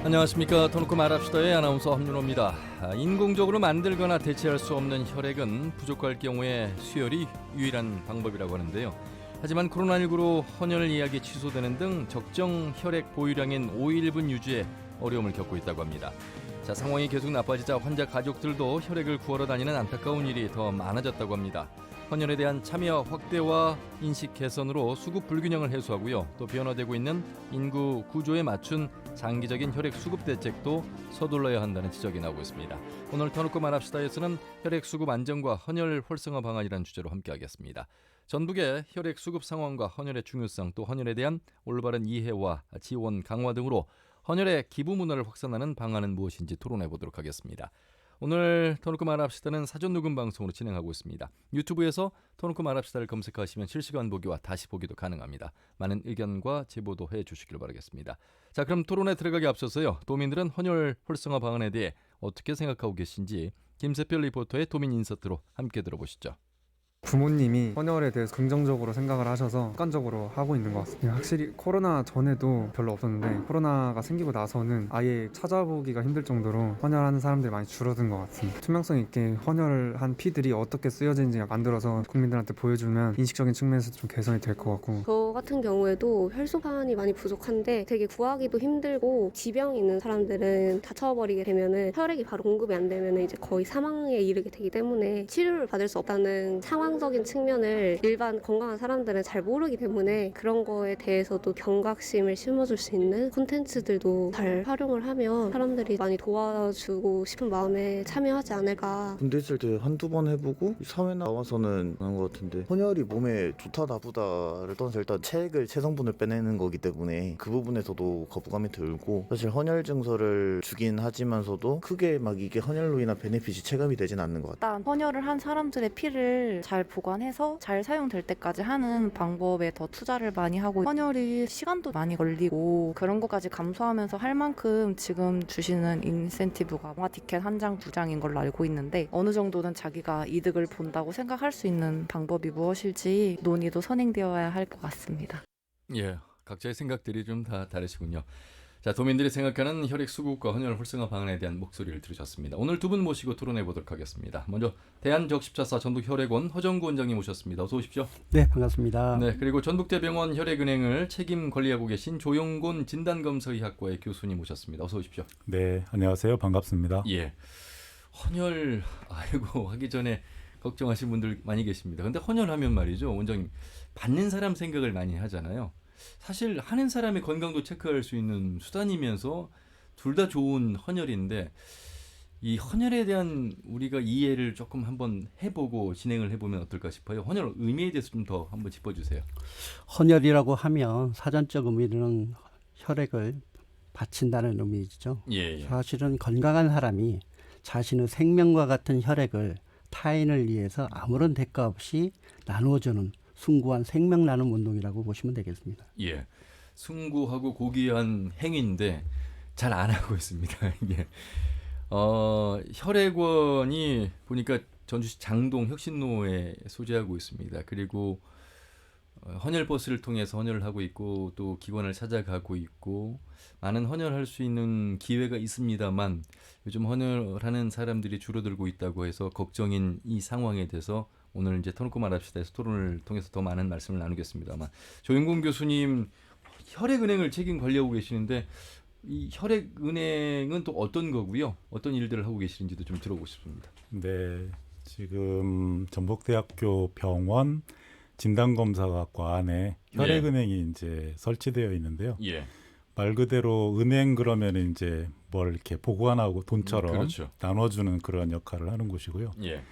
안녕하십니까. 토노코 말합시다의 아나운서 함윤호입니다. 인공적으로 만들거나 대체할 수 없는 혈액은 부족할 경우에 수혈이 유일한 방법이라고 하는데요. 하지만 코로나19로 헌혈 예약이 취소되는 등 적정 혈액 보유량인 5일분 유지에 어려움을 겪고 있다고 합니다. 상황이 계속 나빠지자 환자 가족들도 혈액을 구하러 다니는 안타까운 일이 더 많아졌다고 합니다. 헌혈에 대한 참여 확대와 인식 개선으로 수급 불균형을 해소하고요. 또 변화되고 있는 인구 구조에 맞춘 장기적인 혈액 수급 대책도 서둘러야 한다는 지적이 나오고 있습니다. 오늘 터놓고 말합시다에서는 혈액 수급 안정과 헌혈 활성화 방안이라는 주제로 함께하겠습니다. 전북의 혈액 수급 상황과 헌혈의 중요성, 또 헌혈에 대한 올바른 이해와 지원 강화 등으로 헌혈의 기부 문화를 확산하는 방안은 무엇인지 토론해 보도록 하겠습니다. 오늘 터놓고 말합시다는 사전 녹음 방송으로 진행하고 있습니다. 유튜브에서 터놓고 말합시다를 검색하시면 실시간 보기와 다시 보기도 가능합니다. 많은 의견과 제보도 해주시길 바라겠습니다. 자, 그럼 토론에 들어가기 앞서서요. 도민들은 헌혈 활성화 방안에 대해 어떻게 생각하고 계신지 김세별 리포터의 도민 인서트로 함께 들어보시죠. 부모님이 헌혈에 대해서 긍정적으로 생각을 하셔서 습관적으로 하고 있는 것 같습니다. 확실히 코로나 전에도 별로 없었는데 코로나가 생기고 나서는 아예 찾아보기가 힘들 정도로 헌혈하는 사람들이 많이 줄어든 것 같습니다. 투명성 있게 헌혈을 한 피들이 어떻게 쓰여지는지 만들어서 국민들한테 보여주면 인식적인 측면에서 좀 개선이 될 것 같고, 저 같은 경우에도 혈소판이 많이 부족한데 되게 구하기도 힘들고, 지병이 있는 사람들은 다쳐버리게 되면은 혈액이 바로 공급이 안 되면 이제 거의 사망에 이르게 되기 때문에 치료를 받을 수 없다는 상황적인 측면을 일반 건강한 사람들은 잘 모르기 때문에 그런 거에 대해서도 경각심을 심어줄 수 있는 콘텐츠들도 잘 활용을 하면 사람들이 많이 도와주고 싶은 마음에 참여하지 않을까. 군대 있을 때 한두 번 해보고 사회 나와서는 하는 것 같은데, 헌혈이 몸에 좋다 나쁘다를 떠나서 일단 체성분을 빼내는 거기 때문에 그 부분에서도 거부감이 들고, 사실 헌혈 증서를 주긴 하지만서도 크게 막 이게 헌혈로 인한 베네핏이 체감이 되진 않는 것 같아요. 일단 헌혈을 한 사람들의 피를 잘 보관해서 잘 사용될 때까지 하는 방법에 더 투자를 많이 하고, 헌혈이 시간도 많이 걸리고 그런 것까지 감수하면서 할 만큼 지금 주시는 인센티브가 영화 티켓 한 장, 두 장인 걸로 알고 있는데, 어느 정도는 자기가 이득을 본다고 생각할 수 있는 방법이 무엇일지 논의도 선행되어야 할 것 같습니다. 예, 각자의 생각들이 좀 다 다르시군요. 자, 도민들이 생각하는 혈액 수급과 헌혈 활성화 방안에 대한 목소리를 들으셨습니다. 오늘 두 분 모시고 토론해 보도록 하겠습니다. 먼저 대한적십자사 전북혈액원 허정구 원장님 모셨습니다. 어서 오십시오. 네, 반갑습니다. 네, 그리고 전북대병원 혈액은행을 책임 관리하고 계신 조용곤 진단검사의학과의 교수님 모셨습니다. 어서 오십시오. 네, 안녕하세요. 반갑습니다. 예, 헌혈 하기 전에 걱정하시는 분들 많이 계십니다. 근데 헌혈하면 말이죠, 원장님, 받는 사람 생각을 많이 하잖아요. 사실 하는 사람의 건강도 체크할 수 있는 수단이면서 둘 다 좋은 헌혈인데, 이 헌혈에 대한 우리가 이해를 조금 한번 해보고 진행을 해보면 어떨까 싶어요. 헌혈 의미에 대해서 좀 더 한번 짚어주세요. 헌혈이라고 하면 사전적 의미는 혈액을 바친다는 의미죠. 예. 사실은 건강한 사람이 자신의 생명과 같은 혈액을 타인을 위해서 아무런 대가 없이 나누어주는 숭고한 생명 나눔 운동이라고 보시면 되겠습니다. 예, 숭고하고 고귀한 행위인데 잘 안 하고 있습니다. 이게 혈액원이 보니까 전주시 장동 혁신로에 소재하고 있습니다. 그리고 헌혈 버스를 통해서 헌혈을 하고 있고, 또 기관을 찾아가고 있고, 많은 헌혈할 수 있는 기회가 있습니다만 요즘 헌혈하는 사람들이 줄어들고 있다고 해서 걱정인 이 상황에 대해서 오늘 이제 터놓고 말합시다에서 토론을 통해서 더 많은 말씀을 나누겠습니다만, 조용곤 교수님 혈액은행을 책임 관리하고 계시는데, 이 혈액은행은 또 어떤 거고요? 어떤 일들을 하고 계시는지도 좀 들어보고 싶습니다. 네, 지금 전북대학교 병원 진단검사학과 안에 혈액은행이 이제 설치되어 있는데요. 예. 말 그대로 은행 그러면 이제 뭘 이렇게 보관하고 돈처럼 그렇죠. 나눠주는 그런 역할을 하는 곳이고요. 예.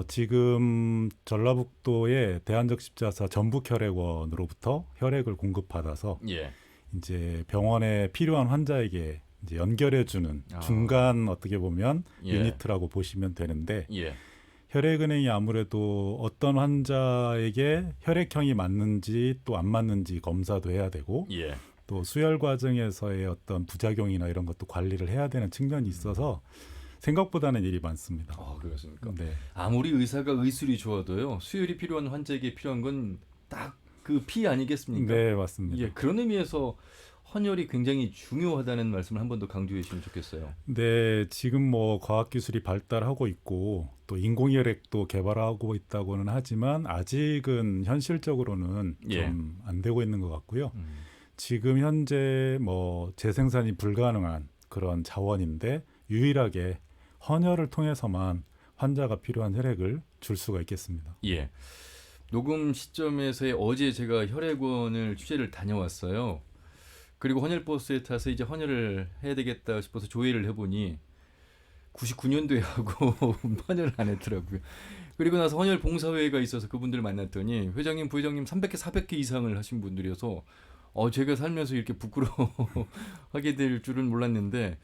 지금 전라북도의 대한적십자사 전북혈액원으로부터 혈액을 공급받아서 예. 이제 병원에 필요한 환자에게 이제 연결해주는 중간 어떻게 보면 예. 유니트라고 보시면 되는데, 예. 혈액은행이 아무래도 어떤 환자에게 혈액형이 맞는지 또 안 맞는지 검사도 해야 되고, 예. 또 수혈 과정에서의 어떤 부작용이나 이런 것도 관리를 해야 되는 측면이 있어서 생각보다는 일이 많습니다. 그렇습니까? 네. 아무리 의사가 의술이 좋아도요, 수혈이 필요한 환자에게 필요한 건 딱 그 피 아니겠습니까? 네, 맞습니다. 예, 그런 의미에서 헌혈이 굉장히 중요하다는 말씀을 한 번 더 강조해 주시면 좋겠어요. 네, 지금 뭐 과학 기술이 발달하고 있고 또 인공혈액도 개발하고 있다고는 하지만 아직은 현실적으로는 예. 좀 안 되고 있는 것 같고요. 지금 현재 뭐 재생산이 불가능한 그런 자원인데 유일하게 헌혈을 통해서만 환자가 필요한 혈액을 줄 수가 있겠습니다. 예. 녹음 시점에서의 어제 제가 혈액원을 취재를 다녀왔어요. 그리고 헌혈버스에 타서 이제 헌혈을 해야 되겠다 싶어서 조회를 해보니 99년도에 하고 헌혈을 안 했더라고요. 그리고 나서 헌혈 봉사회가 있어서 그분들 만났더니 회장님, 부회장님 300개, 400개 이상을 하신 분들이어서 제가 살면서 이렇게 부끄러워하게 될 줄은 몰랐는데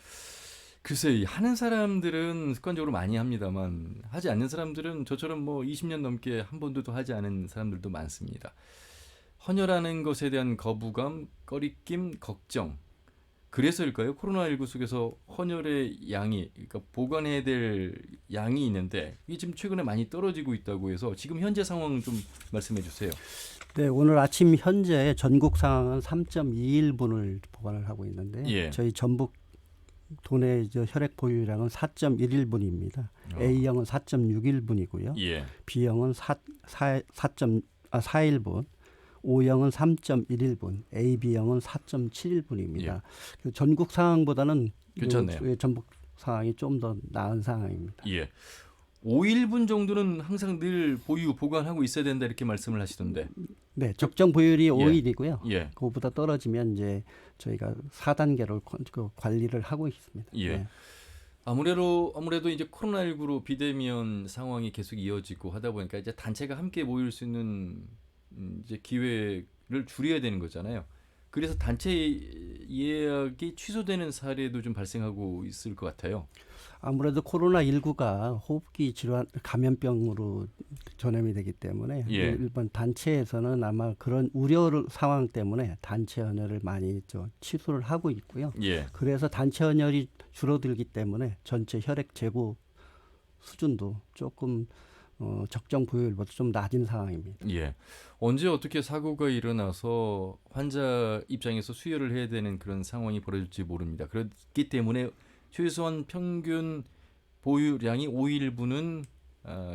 글쎄 하는 사람들은 습관적으로 많이 합니다만 하지 않는 사람들은 저처럼 뭐 20년 넘게 한 번도 하지 않은 사람들도 많습니다. 헌혈하는 것에 대한 거부감, 꺼리낌, 걱정. 그래서일까요? 코로나19 속에서 헌혈의 양이, 그러니까 보관해야 될 양이 있는데 이게 지금 최근에 많이 떨어지고 있다고 해서 지금 현재 상황 좀 말씀해 주세요. 네, 오늘 아침 현재 전국 상황은 3.21분을 보관을 하고 있는데 예. 저희 전북 도내 혈액 보유량은 4.11분입니다. A형은 4.61분이고요. 예. B형은 4.41분, O형은 3.11분, AB형은 4.71분입니다. 전국 상황보다는 괜찮네요. 전북 상황이 좀 더 나은 상황입니다. 예. 5일분 정도는 항상 늘 보관하고 있어야 된다 이렇게 말씀을 하시던데. 네, 적정 보유율이 5일이고요. 예. 그거보다 떨어지면 이제 저희가 4단계로 관리를 하고 있습니다. 예. 네. 아무래도 이제 코로나19로 비대면 상황이 계속 이어지고 하다 보니까 이제 단체가 함께 모일 수 있는 이제 기회를 줄여야 되는 거잖아요. 그래서 단체 예약이 취소되는 사례도 좀 발생하고 있을 것 같아요. 아무래도 코로나19가 호흡기 질환 감염병으로 전염이 되기 때문에 예. 일반 단체에서는 아마 그런 우려 상황 때문에 단체 헌혈을 많이 취소를 하고 있고요. 예. 그래서 단체 헌혈이 줄어들기 때문에 전체 혈액 재고 수준도 조금 적정 보유율보다 좀 낮은 상황입니다. 예. 언제 어떻게 사고가 일어나서 환자 입장에서 수혈을 해야 되는 그런 상황이 벌어질지 모릅니다. 그렇기 때문에 최소한 평균 보유량이 5일분은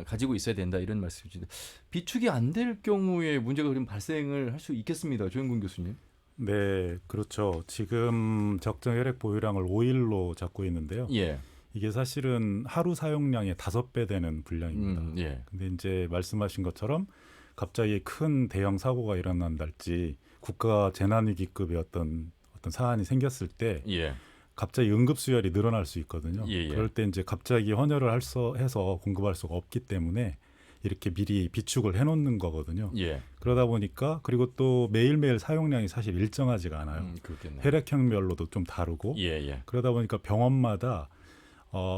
가지고 있어야 된다 이런 말씀이신데 비축이 안 될 경우에 문제가 그럼 발생을 할 수 있겠습니다. 조영근 교수님. 네, 그렇죠. 지금 적정 혈액 보유량을 5일로 잡고 있는데요. 예. 이게 사실은 하루 사용량의 5배 되는 분량입니다. 예. 근데 이제 말씀하신 것처럼 갑자기 큰 대형 사고가 일어난달지 국가 재난위기급의 어떤 사안이 생겼을 때 예. 갑자기 응급수혈이 늘어날 수 있거든요. 예. 그럴 때 이제 갑자기 헌혈을 해서 공급할 수가 없기 때문에 이렇게 미리 비축을 해놓는 거거든요. 예. 그러다 보니까 그리고 또 매일매일 사용량이 사실 일정하지가 않아요. 그렇겠네요. 혈액형별로도 좀 다르고 예. 그러다 보니까 병원마다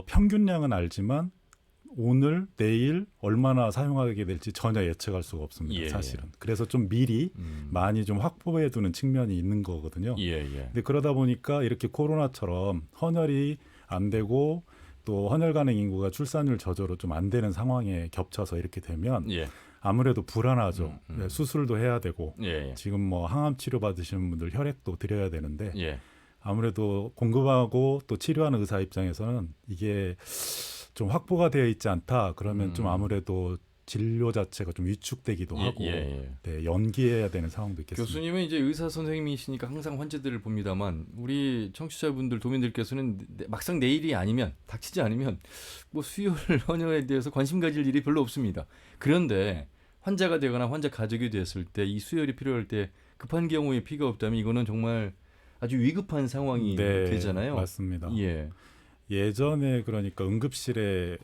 평균량은 알지만 오늘 내일 얼마나 사용하게 될지 전혀 예측할 수가 없습니다. 예. 사실은. 그래서 좀 미리 많이 좀 확보해 두는 측면이 있는 거거든요. 예. 근데 그러다 보니까 이렇게 코로나처럼 헌혈이 안 되고 또 헌혈 가능 인구가 출산율 저조로 좀 안 되는 상황에 겹쳐서 이렇게 되면 예. 아무래도 불안하죠. 네, 수술도 해야 되고 예. 지금 뭐 항암 치료 받으시는 분들 혈액도 드려야 되는데 예. 아무래도 공급하고 또 치료하는 의사 입장에서는 이게 좀 확보가 되어 있지 않다. 그러면 좀 아무래도 진료 자체가 좀 위축되기도 하고 네, 연기해야 되는 상황도 있겠습니다. 교수님은 이제 의사 선생님이시니까 항상 환자들을 봅니다만 우리 청취자분들 도민들께서는 막상 내일이 아니면 닥치지 않으면 뭐 수혈 헌혈에 대해서 관심 가질 일이 별로 없습니다. 그런데 환자가 되거나 환자 가족이 됐을 때 이 수혈이 필요할 때 급한 경우에 피가 없다면 이거는 정말 아주 위급한 상황이 네, 되잖아요. 맞습니다. 예. 예전에 그러니까 응급실에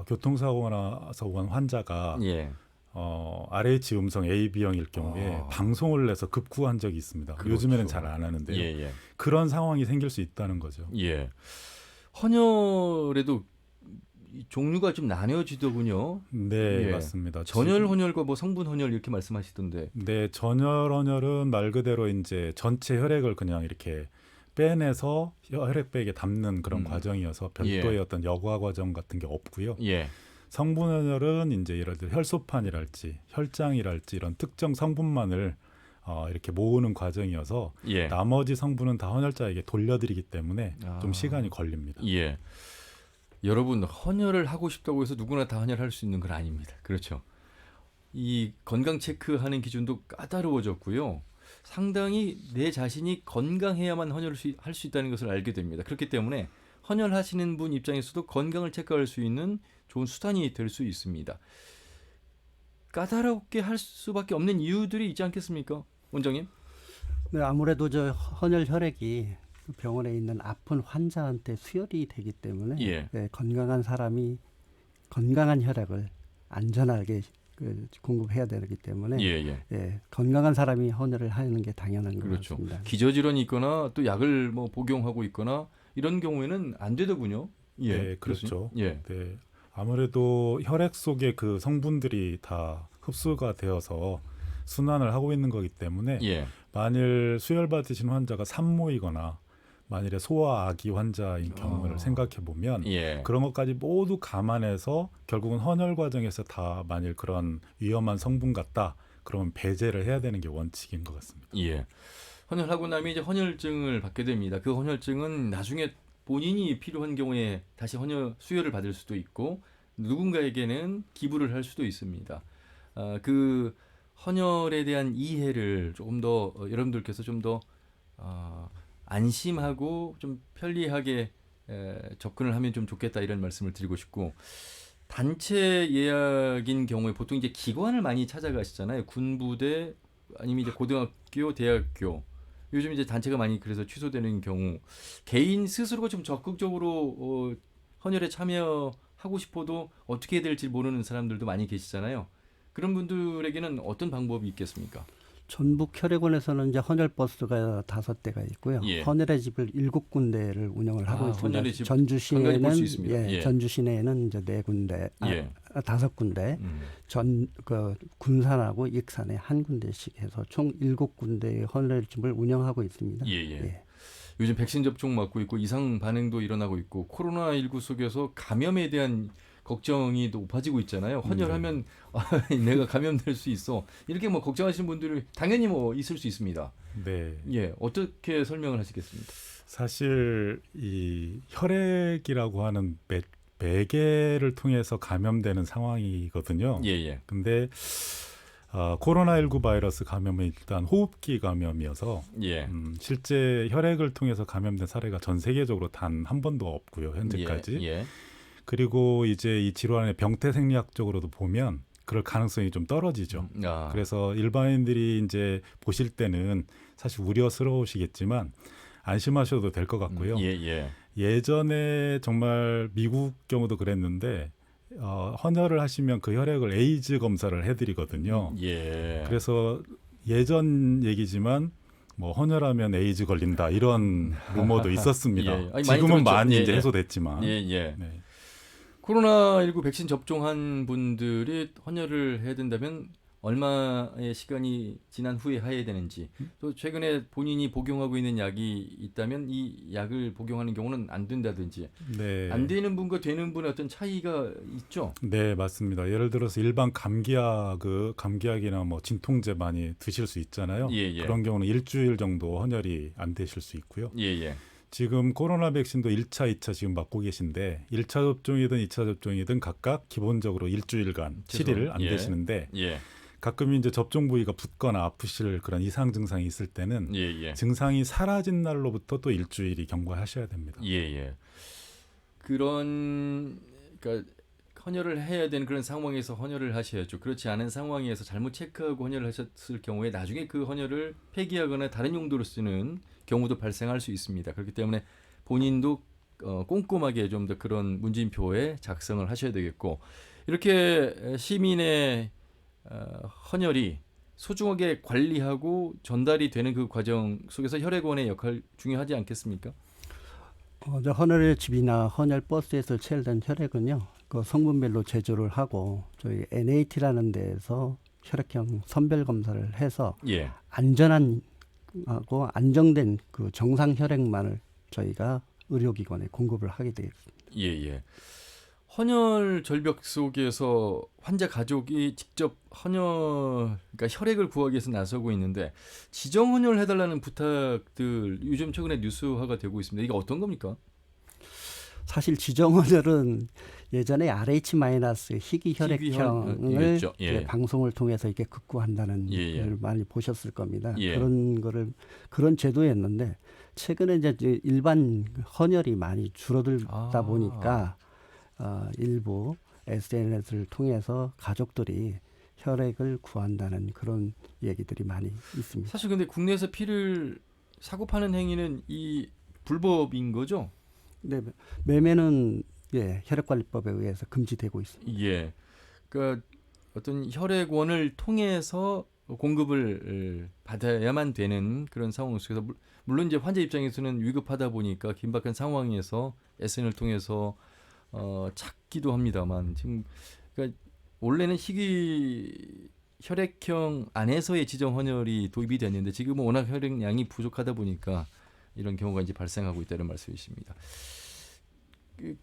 교통사고가 나서 온 환자가 예. RH 음성 AB형일 경우에 방송을 내서 급구한 적이 있습니다. 그렇죠. 요즘에는 잘 안 하는데요. 예. 그런 상황이 생길 수 있다는 거죠. 예. 헌혈에도 종류가 좀 나뉘어지더군요. 네, 예. 맞습니다. 전혈 헌혈과 뭐 성분 헌혈 이렇게 말씀하시던데. 네, 전혈 헌혈은 말 그대로 이제 전체 혈액을 그냥 이렇게 빼내서 혈액백에 담는 그런 과정이어서 별도의 어떤 여과 과정 같은 게 없고요. 예. 성분 헌혈은 이제 예를 들어 혈소판이랄지 혈장이랄지 이런 특정 성분만을 이렇게 모으는 과정이어서 예. 나머지 성분은 다 헌혈자에게 돌려드리기 때문에 좀 시간이 걸립니다. 예. 여러분 헌혈을 하고 싶다고 해서 누구나 다 헌혈할 수 있는 건 아닙니다. 그렇죠. 이 건강 체크하는 기준도 까다로워졌고요. 상당히 내 자신이 건강해야만 헌혈을 할 수 있다는 것을 알게 됩니다. 그렇기 때문에 헌혈하시는 분 입장에서도 건강을 체크할 수 있는 좋은 수단이 될 수 있습니다. 까다롭게 할 수밖에 없는 이유들이 있지 않겠습니까, 원장님? 네, 아무래도 저 헌혈 혈액이 병원에 있는 아픈 환자한테 수혈이 되기 때문에 예. 네, 건강한 사람이 건강한 혈액을 안전하게 공급해야 되기 때문에 예, 건강한 사람이 헌혈을 하는 게 당연한 것 그렇죠. 같습니다. 기저질환이 있거나 또 약을 뭐 복용하고 있거나 이런 경우에는 안 되더군요. 예, 네, 그렇죠. 예. 네, 아무래도 혈액 속에 그 성분들이 다 흡수가 되어서 순환을 하고 있는 거기 때문에 예. 만일 수혈 받으신 환자가 산모이거나 만일에 소아아기 환자인 경우를 생각해 보면 예. 그런 것까지 모두 감안해서 결국은 헌혈 과정에서 다 만일 그런 위험한 성분 같다 그러면 배제를 해야 되는 게 원칙인 것 같습니다. 예. 헌혈하고 나면 이제 헌혈증을 받게 됩니다. 그 헌혈증은 나중에 본인이 필요한 경우에 다시 수혈을 받을 수도 있고 누군가에게는 기부를 할 수도 있습니다. 그 헌혈에 대한 이해를 조금 더 여러분들께서 좀 더 안심하고 좀 편리하게 접근을 하면 좀 좋겠다 이런 말씀을 드리고 싶고 단체 예약인 경우에 보통 이제 기관을 많이 찾아가시잖아요. 군부대 아니면 이제 고등학교, 대학교 요즘 이제 단체가 많이 그래서 취소되는 경우 개인 스스로가 좀 적극적으로 헌혈에 참여하고 싶어도 어떻게 해야 될지 모르는 사람들도 많이 계시잖아요. 그런 분들에게는 어떤 방법이 있겠습니까? 전북 혈액원에서는 이제 헌혈 버스가 5대가 있고요. 예. 헌혈의 집을 7군데를 운영을 하고 있습니다. 헌혈의 집 전주 간간히 볼수 시내는 있습니다. 예. 전주 시내에는 이제 4군데, 예. 5군데, 군산하고 익산에 1군데씩 해서 총 7군데의 헌혈 집을 운영하고 있습니다. 예. 요즘 백신 접종 맞고 있고 이상 반응도 일어나고 있고 코로나19 속에서 감염에 대한 걱정이 높아지고 있잖아요. 헌혈하면 내가 감염될 수 있어. 이렇게 뭐 걱정하시는 분들이 당연히 뭐 있을 수 있습니다. 네. 예, 어떻게 설명을 하시겠습니까? 사실 이 혈액이라고 하는 매개를 통해서 감염되는 상황이거든요. 예. 근데 코로나19 바이러스 감염은 일단 호흡기 감염이어서 예. 실제 혈액을 통해서 감염된 사례가 전 세계적으로 단 한 번도 없고요. 현재까지. 예. 그리고 이제 이 질환의 병태 생리학적으로도 보면 그럴 가능성이 좀 떨어지죠. 그래서 일반인들이 이제 보실 때는 사실 우려스러우시겠지만 안심하셔도 될 것 같고요. 예전에 정말 미국 경우도 그랬는데 헌혈을 하시면 그 혈액을 에이즈 검사를 해드리거든요. 그래서 예전 얘기지만 뭐 헌혈하면 에이즈 걸린다 이런 루머도 있었습니다. 아니, 지금은 많이 들었죠. 이제 해소됐지만. 네. 네. 코로나19 백신 접종한 분들이 헌혈을 해야 된다면 얼마의 시간이 지난 후에 해야 되는지 또 최근에 본인이 복용하고 있는 약이 있다면 이 약을 복용하는 경우는 안 된다든지 안 되는 분과 되는 분의 어떤 차이가 있죠? 네, 맞습니다. 예를 들어서 일반 감기약이나 뭐 진통제 많이 드실 수 있잖아요. 그런 경우는 일주일 정도 헌혈이 안 되실 수 있고요. 지금 코로나 백신도 1차, 2차 지금 맞고 계신데 1차 접종이든 2차 접종이든 각각 기본적으로 일주일간 7일 안 되시는데 가끔 이제 접종 부위가 붓거나 아프실 그런 이상 증상이 있을 때는 증상이 사라진 날로부터 또 일주일이 경과하셔야 됩니다. 그러니까 헌혈을 해야 되는 그런 상황에서 헌혈을 하셔야죠. 그렇지 않은 상황에서 잘못 체크하고 헌혈을 하셨을 경우에 나중에 그 헌혈을 폐기하거나 다른 용도로 쓰는 경우도 발생할 수 있습니다. 그렇기 때문에 본인도 꼼꼼하게 좀 더 그런 문진표에 작성을 하셔야 되겠고 이렇게 시민의 헌혈이 소중하게 관리하고 전달이 되는 그 과정 속에서 혈액원의 역할 중요하지 않겠습니까? 헌혈의 집이나 헌혈 버스에서 체열된 혈액은요, 그 성분별로 제조를 하고 저희 NAT라는 데에서 혈액형 선별 검사를 해서 안전한 하고 안정된 그 정상 혈액만을 저희가 의료기관에 공급을 하게 되겠습니다. 헌혈 절벽 속에서 환자 가족이 직접 그러니까 혈액을 구하기 위해서 나서고 있는데 지정 헌혈 해달라는 부탁들 요즘 최근에 뉴스화가 되고 있습니다. 이게 어떤 겁니까? 사실 지정헌혈은 예전에 RH- 희귀혈액형을 예. 방송을 통해서 이렇게 극구한다는 예. 걸 많이 보셨을 겁니다. 예. 그런 제도였는데 최근에 이제 일반 헌혈이 많이 줄어들다 보니까 일부 SNS를 통해서 가족들이 혈액을 구한다는 그런 얘기들이 많이 있습니다. 사실 근데 국내에서 피를 사고 파는 행위는 이 불법인 거죠? 네, 매매는 혈액관리법에 의해서 금지되고 있습니다. 예. 그러니까 어떤 혈액원을 통해서 공급을 받아야만 되는 그런 상황 속에서 물론 이제 환자 입장에서는 위급하다 보니까 긴박한 상황에서 SN을 통해서 찾기도 합니다만 지금 그러니까 원래는 희귀 혈액형 안에서의 지정 헌혈이 도입이 됐는데 지금은 워낙 혈액량이 부족하다 보니까 이런 경우가 이제 발생하고 있다는 말씀이십니다.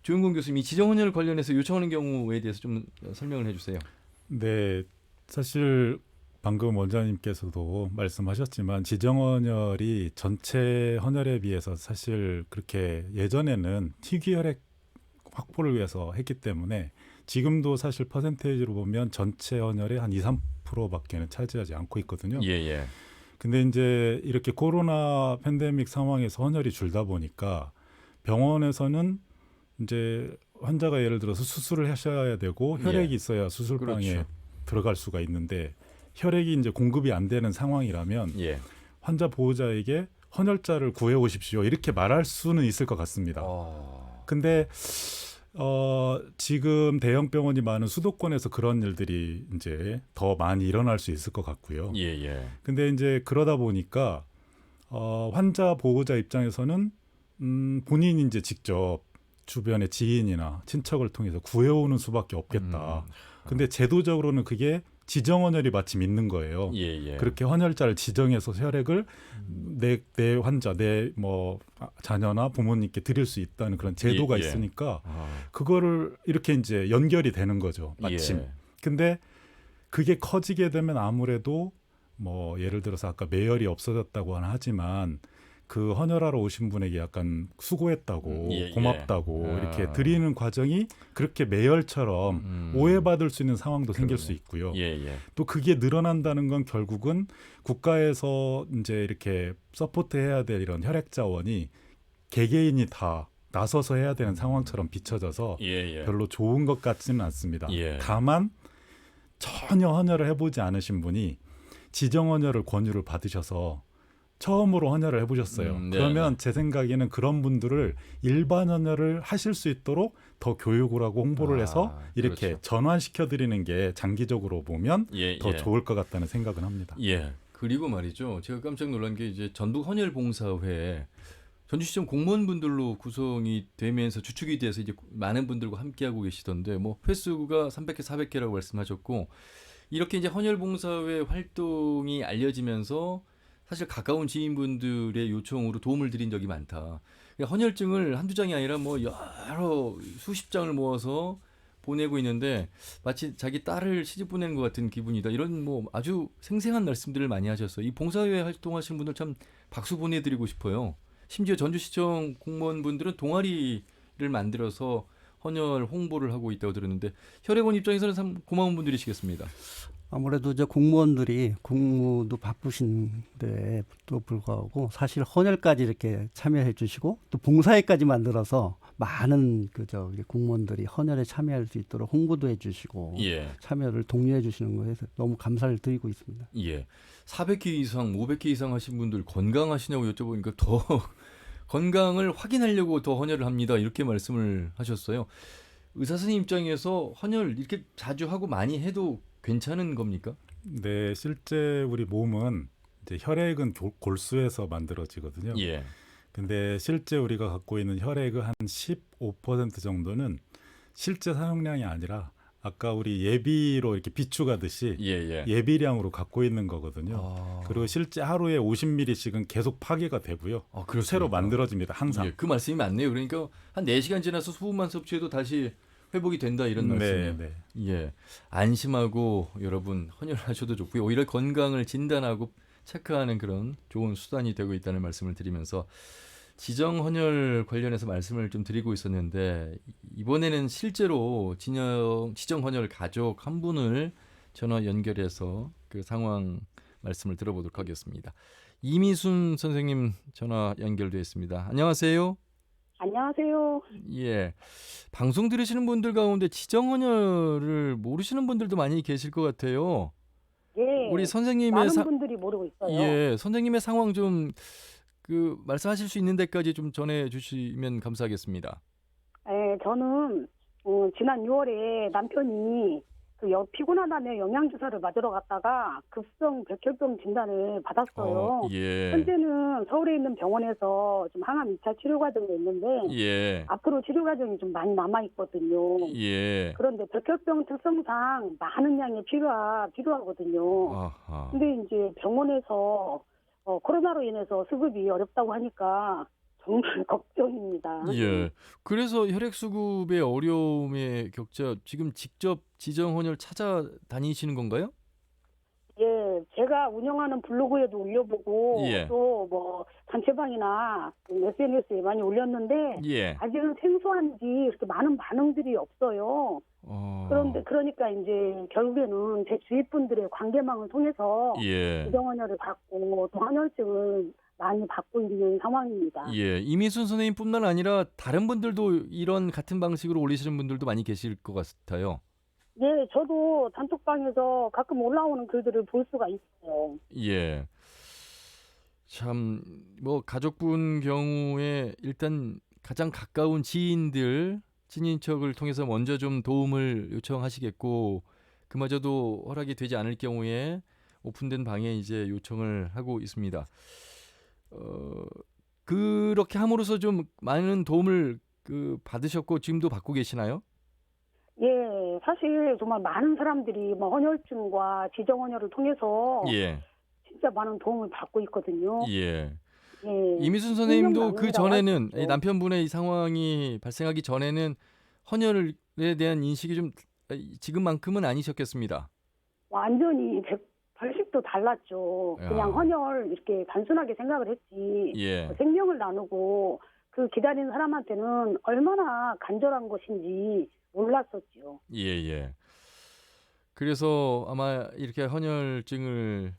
조영곤 교수님, 이 지정 헌혈 관련해서 요청하는 경우에 대해서 좀 설명을 해주세요. 네, 사실 방금 원장님께서도 말씀하셨지만 지정 헌혈이 전체 헌혈에 비해서 사실 그렇게 예전에는 희귀 혈액 확보를 위해서 했기 때문에 지금도 사실 퍼센테이지로 보면 전체 헌혈의 한 2-3%밖에는 차지하지 않고 있거든요. 예. 근데 이제 이렇게 코로나 팬데믹 상황에서 헌혈이 줄다 보니까 병원에서는 이제 환자가 예를 들어서 수술을 하셔야 되고 혈액이 있어야 수술방에 그렇죠. 들어갈 수가 있는데 혈액이 이제 공급이 안 되는 상황이라면 환자 보호자에게 헌혈자를 구해 오십시오 이렇게 말할 수는 있을 것 같습니다. 근데 지금 대형 병원이 많은 수도권에서 그런 일들이 이제 더 많이 일어날 수 있을 것 같고요. 근데 이제 그러다 보니까 환자 보호자 입장에서는 본인이 이제 직접 주변의 지인이나 친척을 통해서 구해오는 수밖에 없겠다. 근데 제도적으로는 그게 지정 헌혈이 마침 있는 거예요. 그렇게 헌혈자를 지정해서 혈액을 내 환자, 내 뭐 자녀나 부모님께 드릴 수 있다는 그런 제도가 있으니까 그거를 이렇게 이제 연결이 되는 거죠. 마침. 근데 그게 커지게 되면 아무래도 뭐 예를 들어서 아까 매혈이 없어졌다고는 하지만 그 헌혈하러 오신 분에게 약간 수고했다고 고맙다고 이렇게 드리는 과정이 그렇게 매혈처럼 오해받을 수 있는 상황도 생길 수 있고요. 또 그게 늘어난다는 건 결국은 국가에서 이제 이렇게 서포트해야 될 이런 혈액 자원이 개개인이 다 나서서 해야 되는 상황처럼 비춰져서 별로 좋은 것 같지는 않습니다. 다만 전혀 헌혈을 해보지 않으신 분이 지정 헌혈을 권유를 받으셔서 처음으로 헌혈을 해보셨어요. 그러면 제 생각에는 그런 분들을 일반 헌혈을 하실 수 있도록 더 교육을 하고 홍보를 해서 이렇게 전환시켜드리는 게 장기적으로 보면 더 좋을 것 같다는 생각은 합니다. 그리고 말이죠. 제가 깜짝 놀란 게 이제 전북 헌혈봉사회 전주시청 공무원분들로 구성이 되면서 주축이 돼서 이제 많은 분들과 함께하고 계시던데 뭐 횟수가 300개, 400개라고 말씀하셨고 이렇게 이제 헌혈봉사회 활동이 알려지면서 사실 가까운 지인분들의 요청으로 도움을 드린 적이 많다. 헌혈증을 한두 장이 아니라 뭐 여러 수십 장을 모아서 보내고 있는데 마치 자기 딸을 시집 보내는 것 같은 기분이다. 이런 뭐 아주 생생한 말씀들을 많이 하셨어요. 이 봉사회 활동하시는 분들 참 박수 보내드리고 싶어요. 심지어 전주시청 공무원분들은 동아리를 만들어서 헌혈 홍보를 하고 있다고 들었는데 혈액원 입장에서는 참 고마운 분들이시겠습니다. 아무래도 이제 공무원들이 공무도 바쁘신데도 불구하고 사실 헌혈까지 이렇게 참여해 주시고 또 봉사회까지 만들어서 많은 공무원들이 헌혈에 참여할 수 있도록 홍보도 해 주시고 참여를 독려해 주시는 거에서 너무 감사를 드리고 있습니다. 400회 이상, 500회 이상 하신 분들 건강하시냐고 여쭤보니까 더 건강을 확인하려고 더 헌혈을 합니다. 이렇게 말씀을 하셨어요. 의사 선생님 입장에서 헌혈 이렇게 자주 하고 많이 해도 괜찮은 겁니까? 네, 실제 우리 몸은 이제 혈액은 골수에서 만들어지거든요. 근데 실제 우리가 갖고 있는 혈액의 한 15% 정도는 실제 사용량이 아니라 아까 우리 예비로 이렇게 비축하듯이 예비량으로 갖고 있는 거거든요. 그리고 실제 하루에 50ml씩은 계속 파괴가 되고요. 새로 만들어집니다. 항상. 그 말씀이 맞네요. 그러니까 한 4시간 지나서 수분만 섭취해도 다시 회복이 된다 이런 말씀이에요. 네. 예, 안심하고 여러분 헌혈하셔도 좋고요. 오히려 건강을 진단하고 체크하는 그런 좋은 수단이 되고 있다는 말씀을 드리면서 지정 헌혈 관련해서 말씀을 좀 드리고 있었는데 이번에는 실제로 지정 헌혈 가족 한 분을 전화 연결해서 그 상황 말씀을 들어보도록 하겠습니다. 이미순 선생님 전화 연결되어 있습니다. 안녕하세요. 안녕하세요. 예, 방송 들으시는 분들 가운데 지정 헌혈을 모르시는 분들도 많이 계실 것 같아요. 예. 우리 선생님의 많은 분들이 모르고 있어요. 예, 선생님의 상황 좀 그 말씀하실 수 있는 데까지 좀 전해 주시면 감사하겠습니다. 예, 저는 지난 6월에 남편이 피곤하다며 영양주사를 맞으러 갔다가 급성 백혈병 진단을 받았어요. 예. 현재는 서울에 있는 병원에서 좀 항암 2차 치료 과정에 있는데 예. 앞으로 치료 과정이 좀 많이 남아 있거든요. 예. 그런데 백혈병 특성상 많은 양의 피가 필요하거든요. 아하. 근데 이제 병원에서 코로나로 인해서 수급이 어렵다고 하니까 정말 걱정입니다. 예. 그래서 혈액 수급의 어려움에 겪자 지금 직접 지정 헌혈 찾아다니시는 건가요? 예, 제가 운영하는 블로그에도 올려보고 예. 또 뭐 단체방이나 SNS에 많이 올렸는데 예. 아직은 생소한지 이렇게 많은 반응들이 없어요. 그러니까 이제 결국에는 제 주위 분들의 관계망을 통해서 예. 지정 헌혈을 받고 또 헌혈증을 많이 받고 있는 상황입니다. 예. 이미순 선생님뿐만 아니라 다른 분들도 이런 같은 방식으로 올리시는 분들도 많이 계실 것 같아요. 예, 저도 단톡방에서 가끔 올라오는 글들을 볼 수가 있어요. 예. 참 뭐 가족분 경우에 일단 가장 가까운 지인들, 친인척을 통해서 먼저 좀 도움을 요청하시겠고 그마저도 허락이 되지 않을 경우에 오픈된 방에 이제 요청을 하고 있습니다. 그렇게 함으로써 좀 많은 도움을 받으셨고 지금도 받고 계시나요? 예, 사실 정말 많은 사람들이 뭐 헌혈증과 지정 헌혈을 통해서 예. 진짜 많은 도움을 받고 있거든요. 예. 예. 이미순 선생님도 그 생명나눔이라고 전에는 할 수 있죠. 남편분의 이 상황이 발생하기 전에는 헌혈에 대한 인식이 좀 지금만큼은 아니셨겠습니다. 완전히 180도 달랐죠. 야. 그냥 헌혈 이렇게 단순하게 생각을 했지. 예. 생명을 나누고 그 기다리는 사람한테는 얼마나 간절한 것인지 몰랐었죠. 예. 그래서 아마 이렇게 헌혈증을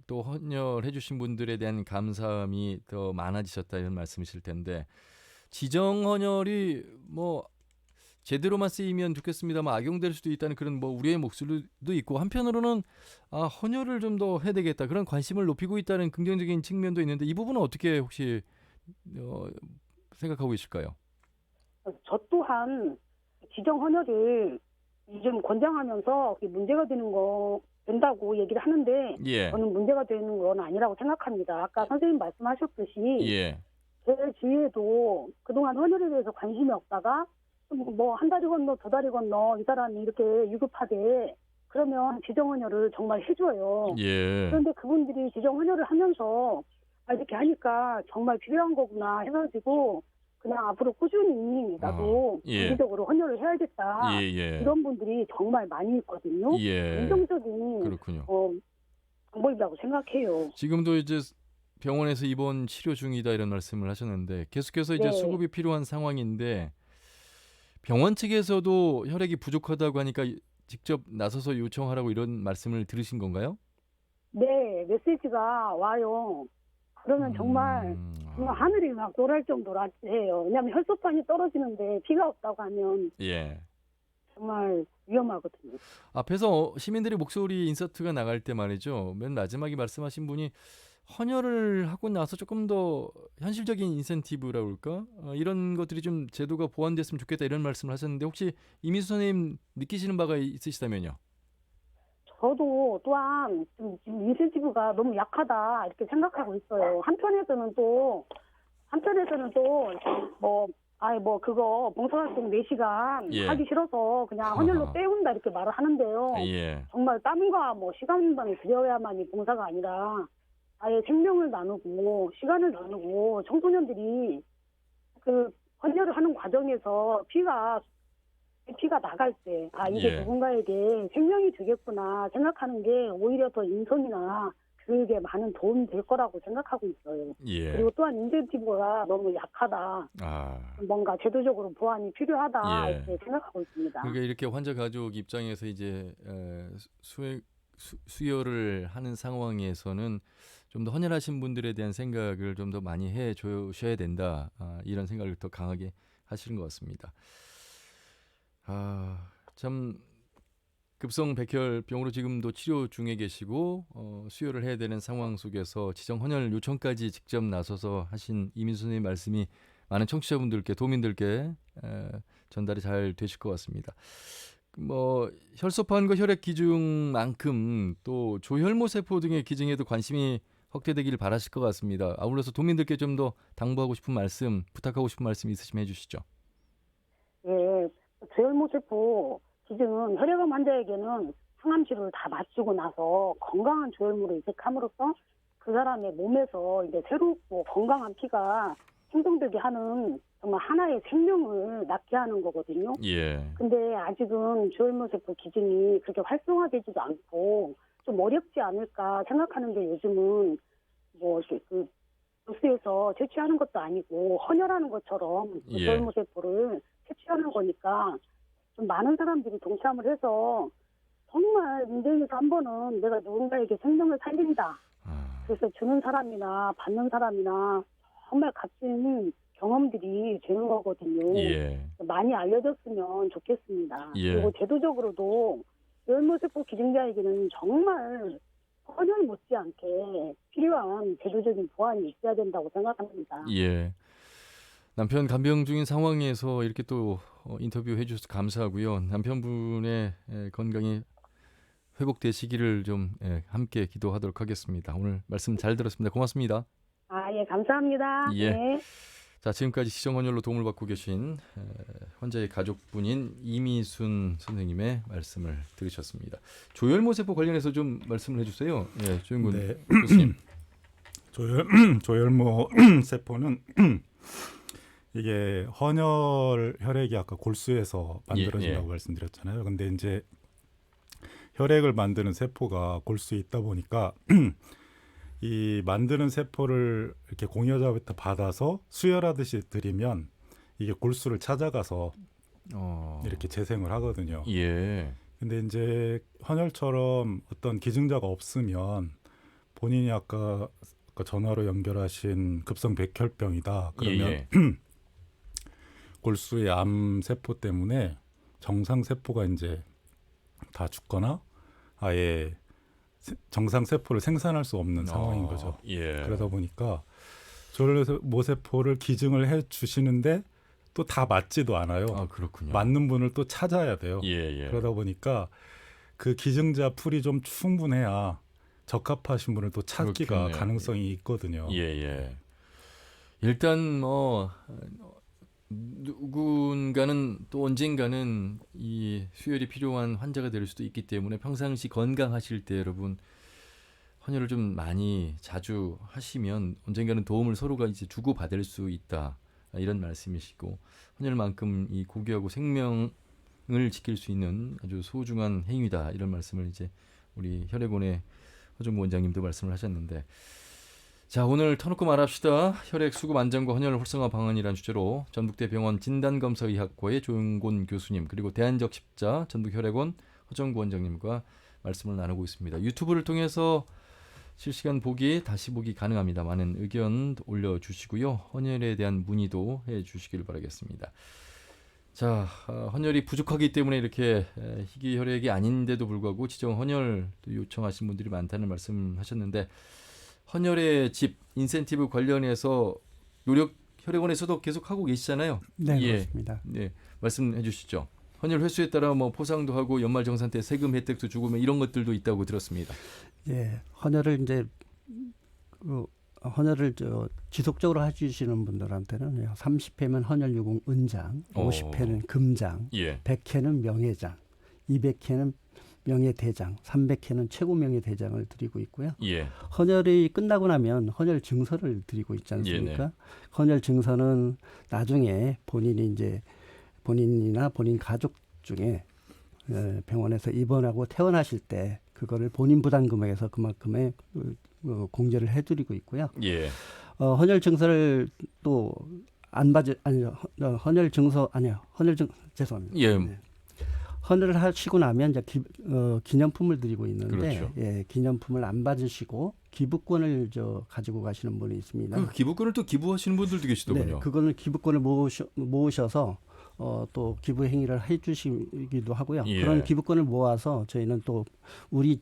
또 헌혈해 주신 분들에 대한 감사함이 더 많아지셨다 이런 말씀이실 텐데 지정 헌혈이 뭐 제대로만 쓰이면 좋겠습니다만 악용될 수도 있다는 그런 뭐 우려의 목소리도 있고 한편으로는 헌혈을 좀 더 해야 되겠다 그런 관심을 높이고 있다는 긍정적인 측면도 있는데 이 부분은 어떻게 혹시 생각하고 계실까요? 저 또한 지정 헌혈을 요즘 권장하면서 문제가 된다고 얘기를 하는데 예. 저는 문제가 되는 건 아니라고 생각합니다. 아까 선생님 말씀하셨듯이 예. 제 주위에도 그동안 헌혈에 대해서 관심이 없다가 뭐 한 다리 건너 두 다리 건너 이 사람이 이렇게 유급하대 그러면 지정 헌혈을 정말 해줘요. 예. 그런데 그분들이 지정 헌혈을 하면서 이렇게 하니까 정말 필요한 거구나 해가지고 그냥 앞으로 꾸준히 나도 예. 정기적으로 헌혈을 해야겠다. 예. 이런 분들이 정말 많이 있거든요. 예. 긍정적인 그렇군요. 방법이라고 생각해요. 지금도 이제 병원에서 입원 치료 중이다 이런 말씀을 하셨는데 계속해서 이제 네. 수급이 필요한 상황인데 병원 측에서도 혈액이 부족하다고 하니까 직접 나서서 요청하라고 이런 말씀을 들으신 건가요? 네, 메시지가 와요. 그러면 정말 하늘이 막 노랄 정도로 해요. 왜냐하면 혈소판이 떨어지는데 피가 없다고 하면 예. 정말 위험하거든요. 앞에서 시민들의 목소리 인서트가 나갈 때 말이죠. 맨 마지막에 말씀하신 분이 헌혈을 하고 나서 조금 더 현실적인 인센티브라고 그럴까? 이런 것들이 좀 제도가 보완됐으면 좋겠다 이런 말씀을 하셨는데 혹시 이민수 선생님 느끼시는 바가 있으시다면요? 저도 또한 지금 인센티브가 너무 약하다 이렇게 생각하고 있어요. 한편에서는 또 그거 봉사활동 4시간 예. 하기 싫어서 그냥 헌혈로 때운다 이렇게 말을 하는데요. 예. 정말 땀과 시간만이 들여야만이 봉사가 아니라 아예 생명을 나누고 시간을 나누고 청소년들이 그 헌혈을 하는 과정에서 피가 피가 나갈 때, 이게 예. 누군가에게 생명이 되겠구나 생각하는 게 오히려 더 인성이나 교육에 많은 도움이 될 거라고 생각하고 있어요. 예. 그리고 또한 인센티브가 너무 약하다. 뭔가 제도적으로 보완이 필요하다. 예. 이렇게 생각하고 있습니다. 그러니까 이렇게 환자 가족 입장에서 이제 수혈을 하는 상황에서는 좀 더 헌혈하신 분들에 대한 생각을 좀 더 많이 해 주셔야 된다. 이런 생각을 더 강하게 하시는 것 같습니다. 참 급성 백혈병으로 지금도 치료 중에 계시고 수혈을 해야 되는 상황 속에서 지정 헌혈 요청까지 직접 나서서 하신 이민수 선생님 말씀이 많은 청취자분들께 도민들께 전달이 잘 되실 것 같습니다. 뭐 혈소판과 혈액 기증만큼 또 조혈모 세포 등의 기증에도 관심이 확대되기를 바라실 것 같습니다. 아울러서 도민들께 좀 더 당부하고 싶은 말씀, 부탁하고 싶은 말씀 있으시면 해주시죠. 예, 조혈모세포 기증은 혈액암 환자에게는 항암 치료를 다 마치고 나서 건강한 조혈모를 이식함으로써 그 사람의 몸에서 이제 새롭고 건강한 피가 생성되게 하는 정말 하나의 생명을 낳게 하는 거거든요. 예. 근데 아직은 조혈모세포 기증이 그렇게 활성화되지도 않고 좀 어렵지 않을까 생각하는데 요즘은 뭐 이렇게 그 뉴스에서 채취하는 것도 아니고 헌혈하는 것처럼 예. 조혈모세포를 채취하는 거니까 좀 많은 사람들이 동참을 해서 정말 인생에서 한 번은 내가 누군가에게 생명을 살린다. 그래서 주는 사람이나 받는 사람이나 정말 값진 경험들이 되는 거거든요. 예. 많이 알려졌으면 좋겠습니다. 예. 그리고 제도적으로도 조혈모세포 기증자에게는 정말 헌혈 못지않게 필요한 제도적인 보완이 있어야 된다고 생각합니다. 예. 남편 간병 중인 상황에서 이렇게 또 인터뷰해 주셔서 감사하고요. 남편분의 건강이 회복되시기를 좀 함께 기도하도록 하겠습니다. 오늘 말씀 잘 들었습니다. 고맙습니다. 예, 감사합니다. 예. 네. 자, 지금까지 지정헌혈로 도움을 받고 계신 환자의 가족분인 이미순 선생님의 말씀을 들으셨습니다. 조혈모세포 관련해서 좀 말씀을 해주세요. 예, 조영군 네. 교수님. 조혈모 세포는 이게 헌혈 혈액이 아까 골수에서 만들어진다고 말씀드렸잖아요. 근데 이제 혈액을 만드는 세포가 골수에 있다 보니까 이 만드는 세포를 이렇게 공여자부터 받아서 수혈하듯이 드리면 이게 골수를 찾아가서 이렇게 재생을 하거든요. 예. 근데 이제 헌혈처럼 어떤 기증자가 없으면 본인이 아까 전화로 연결하신 급성 백혈병이다. 그러면 골수의 암 세포 때문에 정상 세포가 이제 다 죽거나 아예 정상 세포를 생산할 수 없는 상황인 거죠. 예. 그러다 보니까 조혈모 세포를 기증을 해 주시는데 또 다 맞지도 않아요. 그렇군요. 맞는 분을 또 찾아야 돼요. 예. 그러다 보니까 그 기증자 풀이 좀 충분해야 적합하신 분을 또 찾기가 그렇겠네요. 가능성이 있거든요. 예. 일단 뭐 누군가는 또 언젠가는 이 수혈이 필요한 환자가 될 수도 있기 때문에 평상시 건강하실 때 여러분 헌혈을 좀 많이 자주 하시면 언젠가는 도움을 서로가 이제 주고 받을 수 있다 이런 말씀이시고 헌혈만큼 이 고귀하고 생명을 지킬 수 있는 아주 소중한 행위다 이런 말씀을 이제 우리 혈액원의 허정구 원장님도 말씀을 하셨는데. 자, 오늘 터놓고 말합시다. 혈액 수급 안전과 헌혈 활성화 방안이라는 주제로 전북대병원 진단검사의학과의 조영곤 교수님 그리고 대한적 십자 전북혈액원 허정구 원장님과 말씀을 나누고 있습니다. 유튜브를 통해서 실시간 보기, 다시 보기 가능합니다. 많은 의견 올려주시고요. 헌혈에 대한 문의도 해주시길 바라겠습니다. 자, 헌혈이 부족하기 때문에 이렇게 희귀 혈액이 아닌데도 불구하고 지정 헌혈 요청하신 분들이 많다는 말씀하셨는데 헌혈의 집, 인센티브 관련해서 노력 혈액원에서도 계속 하고 계시잖아요. 네, 그렇습니다. 네, 말씀해 주시죠. 헌혈 횟수에 따라 뭐 포상도 하고 연말정산 때 세금 혜택도 주고 뭐 이런 것들도 있다고 들었습니다. 예, 헌혈을 이제 헌혈을 지속적으로 해주시는 분들한테는 30회면 헌혈유공 은장, 50회는 금장, 100회는 명예장, 200회는 명예대장, 300회는 최고 명예대장을 드리고 있고요. 헌혈이 끝나고 나면 헌혈 증서를 드리고 있지 않습니까? 헌혈 증서는 나중에 본인이 이제 본인이나 본인 가족 중에 병원에서 입원하고 퇴원하실 때 그거를 본인 부담 금액에서 그만큼의 공제를 해드리고 있고요. 예. 헌혈 증서를 또 안 받을 아니요 헌혈 증서 아니요 헌혈 증 죄송합니다. 예. 네. 헌혈을 하시고 나면 이제 기념품을 드리고 있는데 그렇죠. 예, 기념품을 안 받으시고 기부권을 가지고 가시는 분이 있습니다. 그 기부권을 또 기부하시는 분들도 계시더군요. 네, 그거는 기부권을 모으셔서 또 기부 행위를 해주시기도 하고요. 예. 그런 기부권을 모아서 저희는 또 우리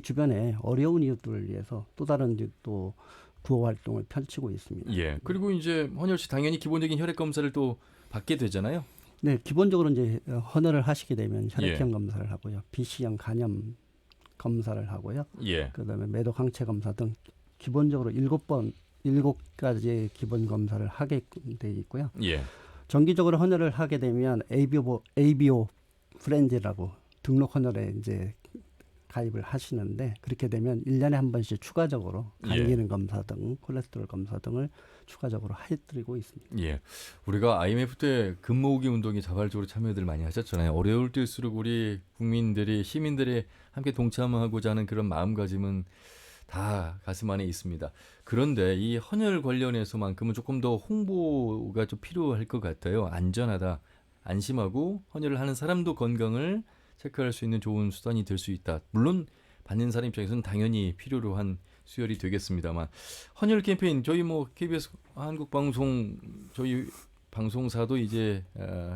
주변에 어려운 이웃들을 위해서 또 다른 이제 또 구호 활동을 펼치고 있습니다. 예. 그리고 이제 헌혈 씨 당연히 기본적인 혈액 검사를 또 받게 되잖아요. 네, 기본적으로 이제 헌혈을 하시게 되면 혈액형 예. 검사를 하고요, BC형 간염 검사를 하고요, 예. 그다음에 매독 항체 검사 등 기본적으로 7가지의 기본 검사를 하게 돼 있고요. 예. 정기적으로 헌혈을 하게 되면 ABO 프렌즈라고 등록 헌혈에 이제 가입을 하시는데 그렇게 되면 1년에 한 번씩 추가적으로 간 기능 검사 등 콜레스테롤 검사 등을 추가적으로 해드리고 있습니다. 예. 우리가 IMF 때 금 모으기 운동에 자발적으로 참여들 많이 하셨잖아요. 어려울 때일수록 우리 국민들이 시민들이 함께 동참하고자 하는 그런 마음가짐은 다 가슴 안에 있습니다. 그런데 이 헌혈 관련해서만큼은 조금 더 홍보가 좀 필요할 것 같아요. 안전하다, 안심하고 헌혈을 하는 사람도 건강을 체크할 수 있는 좋은 수단이 될 수 있다. 물론 받는 사람 입장에서는 당연히 필요로 한 수혈이 되겠습니다만 헌혈 캠페인 저희 뭐 KBS 한국방송 저희 방송사도 이제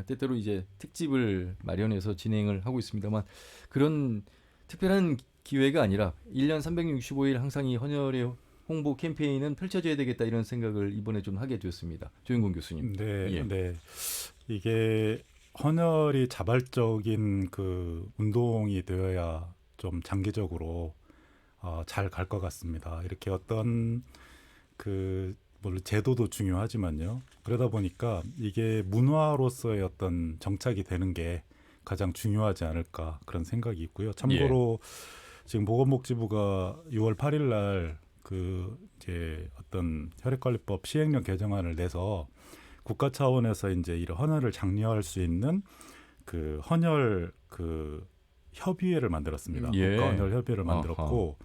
때때로 이제 특집을 마련해서 진행을 하고 있습니다만 그런 특별한 기회가 아니라 1년 365일 항상 이 헌혈의 홍보 캠페인은 펼쳐져야 되겠다 이런 생각을 이번에 좀 하게 됐습니다. 조윤공 교수님. 네, 예. 네. 이게 헌혈이 자발적인 그 운동이 되어야 좀 장기적으로 잘 갈 것 같습니다. 이렇게 어떤 물론 제도도 중요하지만요. 그러다 보니까 이게 문화로서의 어떤 정착이 되는 게 가장 중요하지 않을까 그런 생각이 있고요. 참고로 지금 보건복지부가 6월 8일 날 이제 어떤 혈액관리법 시행령 개정안을 내서 국가 차원에서 이제 이런 헌혈을 장려할 수 있는 그 헌혈 협의회를 만들었습니다. 예. 국가 헌혈 협의회를 만들었고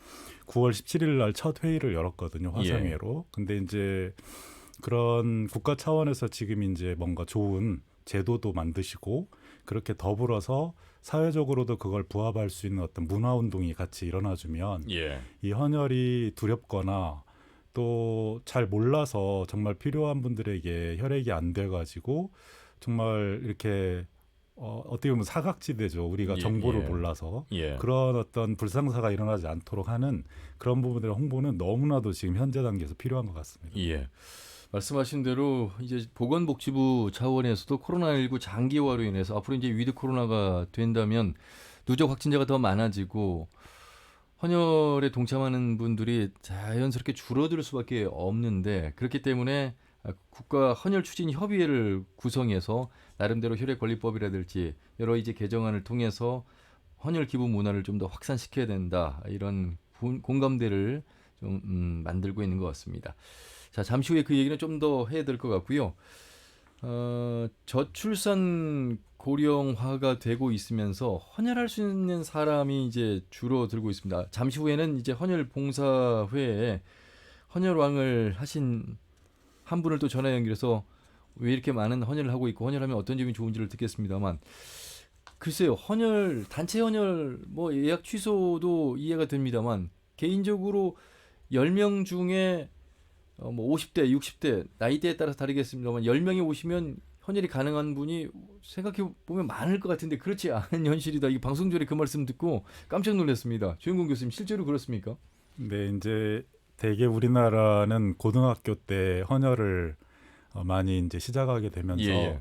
9월 17일 날 첫 회의를 열었거든요. 화상회로. 근데 이제 그런 국가 차원에서 지금 이제 뭔가 좋은 제도도 만드시고 그렇게 더불어서 사회적으로도 그걸 부합할 수 있는 어떤 문화 운동이 같이 일어나주면 이 헌혈이 두렵거나 또 잘 몰라서 정말 필요한 분들에게 혈액이 안 돼가지고 정말 이렇게 어떻게 보면 사각지대죠. 우리가 정보를 몰라서 그런 어떤 불상사가 일어나지 않도록 하는 그런 부분들의 홍보는 너무나도 지금 현재 단계에서 필요한 것 같습니다. 예. 말씀하신 대로 이제 보건복지부 차원에서도 코로나19 장기화로 인해서 앞으로 이제 위드 코로나가 된다면 누적 확진자가 더 많아지고 헌혈에 동참하는 분들이 자연스럽게 줄어들 수밖에 없는데 그렇기 때문에 국가 헌혈 추진 협의회를 구성해서 나름대로 혈액관리법이라든지 여러 이제 개정안을 통해서 헌혈 기부 문화를 좀 더 확산시켜야 된다 이런 공감대를 좀 만들고 있는 것 같습니다. 자, 잠시 후에 그 얘기는 좀 더 해야 될 것 같고요. 저출산 고령화가 되고 있으면서 헌혈할 수 있는 사람이 이제 줄어들고 있습니다. 잠시 후에는 이제 헌혈 봉사회에 헌혈왕을 하신 한 분을 또 전화 연결해서 왜 이렇게 많은 헌혈을 하고 있고 헌혈하면 어떤 점이 좋은지를 듣겠습니다만 글쎄요, 헌혈 단체 헌혈 뭐 예약 취소도 이해가 됩니다만 개인적으로 10명 중에 뭐 50대, 60대 나이대에 따라서 다르겠습니다만 10명이 오시면 헌혈이 가능한 분이 생각해 보면 많을 것 같은데 그렇지 않은 현실이다. 이 방송 전에 그 말씀 듣고 깜짝 놀랐습니다. 조윤공 교수님 실제로 그렇습니까? 네, 이제 대개 우리나라는 고등학교 때 헌혈을 많이 이제 시작하게 되면서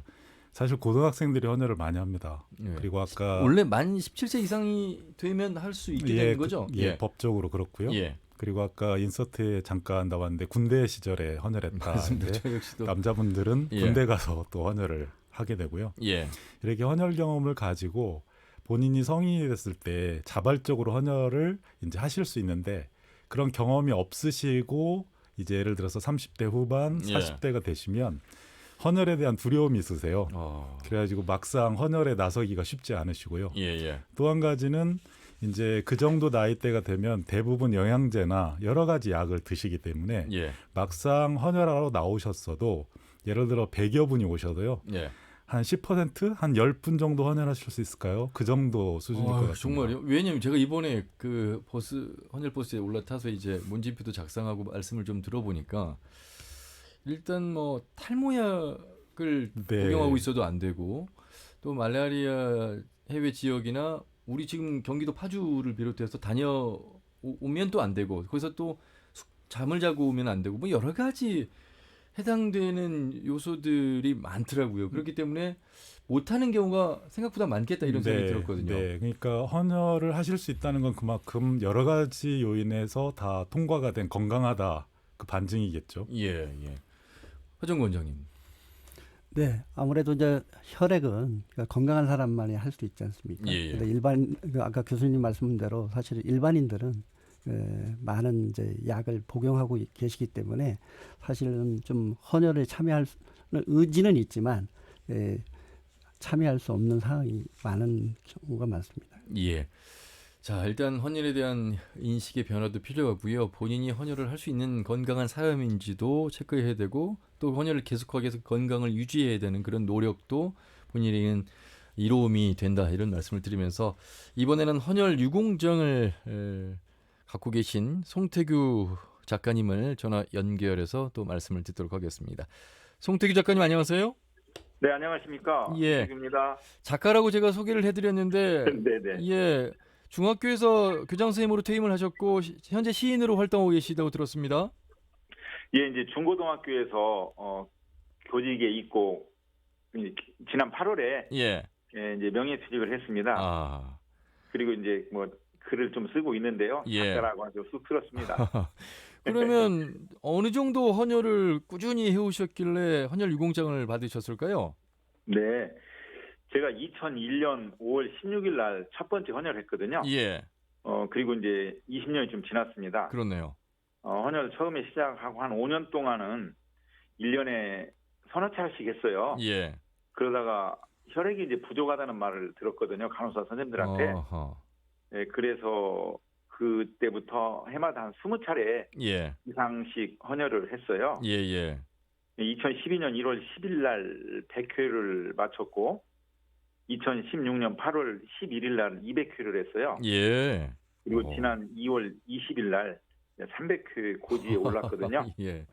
사실 고등학생들이 헌혈을 많이 합니다. 그리고 아까 원래 만 17세 이상이 되면 할 수 있게 되는 거죠? 법적으로 그렇고요. 그리고 아까 인서트에 잠깐 나왔는데 군대 시절에 헌혈했다. 맞습니다. 저 역시도 남자분들은 군대 가서 또 헌혈을 하게 되고요. 이렇게 헌혈 경험을 가지고 본인이 성인이 됐을 때 자발적으로 헌혈을 이제 하실 수 있는데 그런 경험이 없으시고 이제 예를 들어서 30대 후반, 40대가 되시면 헌혈에 대한 두려움이 있으세요. 어. 그래가지고 막상 헌혈에 나서기가 쉽지 않으시고요. 예, 예. 또 한 가지는 이제 그 정도 나이대가 되면 대부분 영양제나 여러 가지 약을 드시기 때문에 예. 막상 헌혈하러 나오셨어도 예를 들어 100여 분이 오셔도요. 예. 한 10%, 한 10분 정도 헌혈하실 수 있을까요? 그 정도 수준일 것 같습니다. 정말요? 왜냐면 제가 이번에 그 헌혈 버스에 올라타서 이제 문진표도 작성하고 말씀을 좀 들어보니까 일단 뭐 탈모약을 네. 복용하고 있어도 안 되고 또 말라리아 해외 지역이나 우리 지금 경기도 파주를 비롯해서 다녀오면 또 안 되고 거기서 또 잠을 자고 오면 안 되고 뭐 여러 가지 해당되는 요소들이 많더라고요. 그렇기 때문에 못하는 경우가 생각보다 많겠다 이런 생각이 들었거든요. 네, 그러니까 헌혈을 하실 수 있다는 건 그만큼 여러 가지 요인에서 다 통과가 된 건강하다 그 반증이겠죠. 예, 예. 허정 원장님. 네, 아무래도 이제 혈액은 그러니까 건강한 사람만이 할 수 있지 않습니까? 예, 예. 근데 아까 교수님 말씀대로 사실 일반인들은 많은 이제 약을 복용하고 계시기 때문에 사실은 좀 헌혈에 참여할 의지는 있지만 참여할 수 없는 상황이 많은 경우가 많습니다. 예. 자, 일단 헌혈에 대한 인식의 변화도 필요하고요. 본인이 헌혈을 할 수 있는 건강한 사람인지도 체크해야 되고 또 헌혈을 계속하기 위해서 건강을 유지해야 되는 그런 노력도 본인에게는 이로움이 된다 이런 말씀을 드리면서 이번에는 헌혈 유공증을 갖고 계신 송태규 작가님을 전화 연결해서 또 말씀을 듣도록 하겠습니다. 송태규 작가님 안녕하세요. 네, 안녕하십니까. 예. 입니다. 작가라고 제가 소개를 해드렸는데 네네. 예, 중학교에서 교장 선생님으로 퇴임을 하셨고 현재 시인으로 활동하고 계시다고 들었습니다. 예, 이제 중고등학교에서 교직에 있고 지난 8월에 예. 이제 명예퇴직을 했습니다. 아. 그리고 이제 뭐 글을 좀 쓰고 있는데요. 예. 작가라고 아주 쑥 들었습니다. 그러면 어느 정도 헌혈을 꾸준히 해오셨길래 헌혈 유공장을 받으셨을까요? 네, 제가 2001년 5월 16일 날 첫 번째 헌혈을 했거든요. 예. 그리고 이제 20년이 좀 지났습니다. 그렇네요. 헌혈 처음에 시작하고 한 5년 동안은 1년에 서너 차례씩 했어요. 예. 그러다가 혈액이 이제 부족하다는 말을 들었거든요. 간호사 선생님들한테. 어허. 네, 그래서 그때부터 해마다 한 20차례 예. 이상씩 헌혈을 했어요. 예, 예. 2012년 1월 10일 날 100회를 마쳤고 2016년 8월 11일 날 200회를 했어요. 예. 그리고 지난 2월 20일 날 300회 고지에 올랐거든요. 예.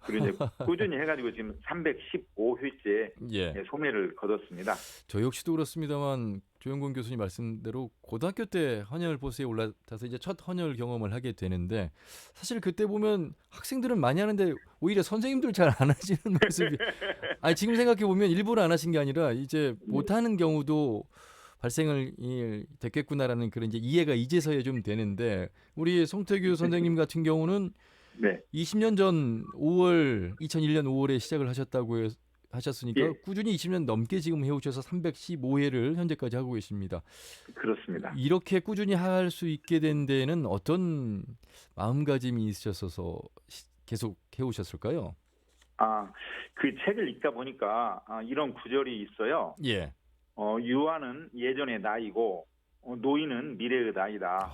그리고 이제 꾸준히 해가지고 지금 315회째 예. 소매를 거뒀습니다. 저 역시도 그렇습니다만 조영곤 교수님 말씀대로 고등학교 때 헌혈 버스에 올라타서 이제 첫 헌혈 경험을 하게 되는데 사실 그때 보면 학생들은 많이 하는데 오히려 선생님들 잘 안 하시는 모습이 아니 지금 생각해 보면 일부러 안 하신 게 아니라 이제 못 하는 경우도 발생을 됐겠구나라는 그런 이제 이해가 이제서야 좀 되는데 우리 송태규 선생님 같은 경우는 네. 20년 전 2001년 5월에 시작을 하셨으니까 예. 꾸준히 20년 넘게 지금 해오셔서 315회를 현재까지 하고 계십니다. 그렇습니다. 이렇게 꾸준히 할 수 있게 된 데에는 어떤 마음가짐이 있으셔서 계속 해오셨을까요? 그 책을 읽다 보니까 이런 구절이 있어요. 예. 유아는 예전의 나이고 노인은 미래의 나이다.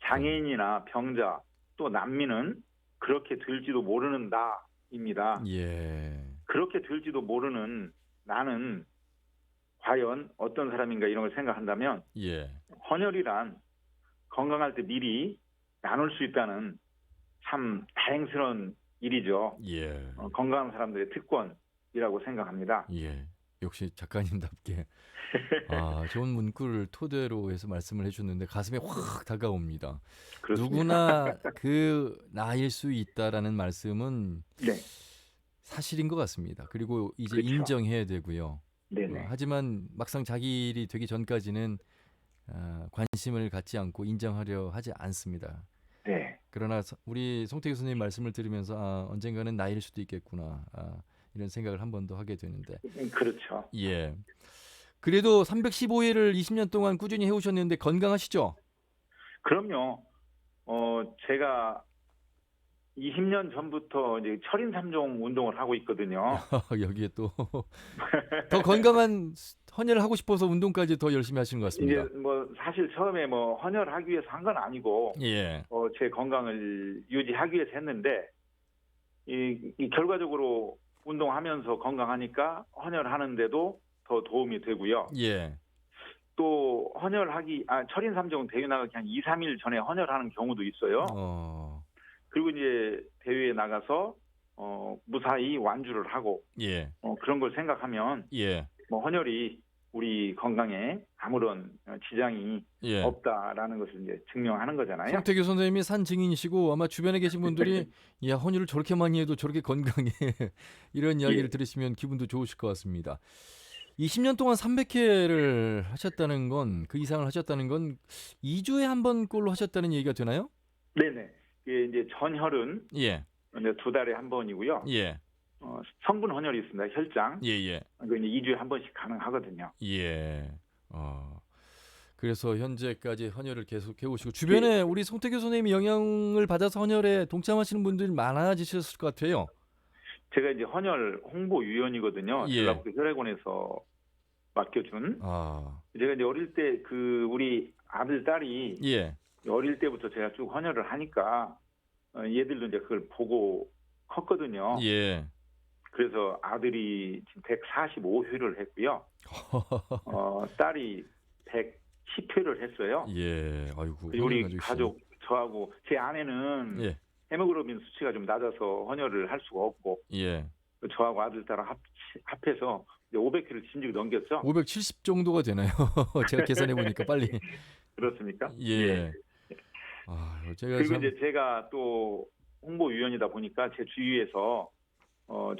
장애인이나 병자 또 난민은 그렇게 될지도 모르는 나입니다. 예. 그렇게 될지도 모르는 나는 과연 어떤 사람인가 이런 걸 생각한다면 예. 헌혈이란 건강할 때 미리 나눌 수 있다는 참 다행스러운 일이죠. 예. 건강한 사람들의 특권이라고 생각합니다. 예. 역시 작가님답게 좋은 문구를 토대로 해서 말씀을 해주는데 가슴에 확 다가옵니다. 그렇습니다. 누구나 그 나일 수 있다라는 말씀은 네. 사실인 것 같습니다. 그리고 이제 그렇죠. 인정해야 되고요. 네네. 하지만 막상 자기 일이 되기 전까지는 관심을 갖지 않고 인정하려 하지 않습니다. 네. 그러나 우리 송태규 선생님 말씀을 들으면서 언젠가는 나일 수도 있겠구나 이런 생각을 한 번 더 하게 되는데. 그렇죠. 예. 그래도 315회를 20년 동안 꾸준히 해오셨는데 건강하시죠? 그럼요. 제가 20년 전부터 이제 철인 3종 운동을 하고 있거든요. 여기에 또 더 건강한 헌혈을 하고 싶어서 운동까지 더 열심히 하시는 것 같습니다. 이제 뭐 사실 처음에 뭐 헌혈하기 위해서 한 건 아니고 예. 제 건강을 유지하기 위해서 했는데 이 결과적으로 운동하면서 건강하니까 헌혈하는데도 더 도움이 되고요. 예. 또 철인 3종 대회 나가기 한 2, 3일 전에 헌혈하는 경우도 있어요. 그리고 이제 대회에 나가서 무사히 완주를 하고 예. 그런 걸 생각하면 예. 뭐 헌혈이 우리 건강에 아무런 지장이 예. 없다라는 것을 이제 증명하는 거잖아요. 송태규 선생님이 산 증인이시고 아마 주변에 계신 분들이 야 헌혈을 저렇게 많이 해도 저렇게 건강해 이런 이야기를 예. 들으시면 기분도 좋으실 것 같습니다. 20년 동안 300회를 하셨다는 건 그 이상을 하셨다는 건 2주에 한 번꼴로 하셨다는 얘기가 되나요? 네네. 이제 전혈은 예. 이제 2달에 한 번이고요. 예. 성분 헌혈이 있습니다. 혈장. 예. 이거 이제 2주에 한 번씩 가능하거든요. 예. 그래서 현재까지 헌혈을 계속 해오시고 주변에 우리 송태규 선생님이 영향을 받아서 헌혈에 동참하시는 분들이 많아지셨을 것 같아요. 제가 이제 헌혈 홍보위원이거든요. 예. 전라북도 혈액원에서 맡겨준. 제가 이제 어릴 때 우리 아들 딸이 예. 어릴 때부터 제가 쭉 헌혈을 하니까 얘들도 이제 그걸 보고 컸거든요. 예. 그래서 아들이 지금 145회를 했고요. 딸이 110회를 했어요. 예. 아이고. 우리 가족 저하고 제 아내는 예. 헤모글로빈 수치가 좀 낮아서 헌혈을 할 수가 없고 예. 저하고 아들 딸 합해서 500회를 진즉 넘겼죠. 570 정도가 되나요? 제가 계산해 보니까 빨리. 그렇습니까? 예. 그리고 이제 제가 또 홍보위원이다 보니까 제 주위에서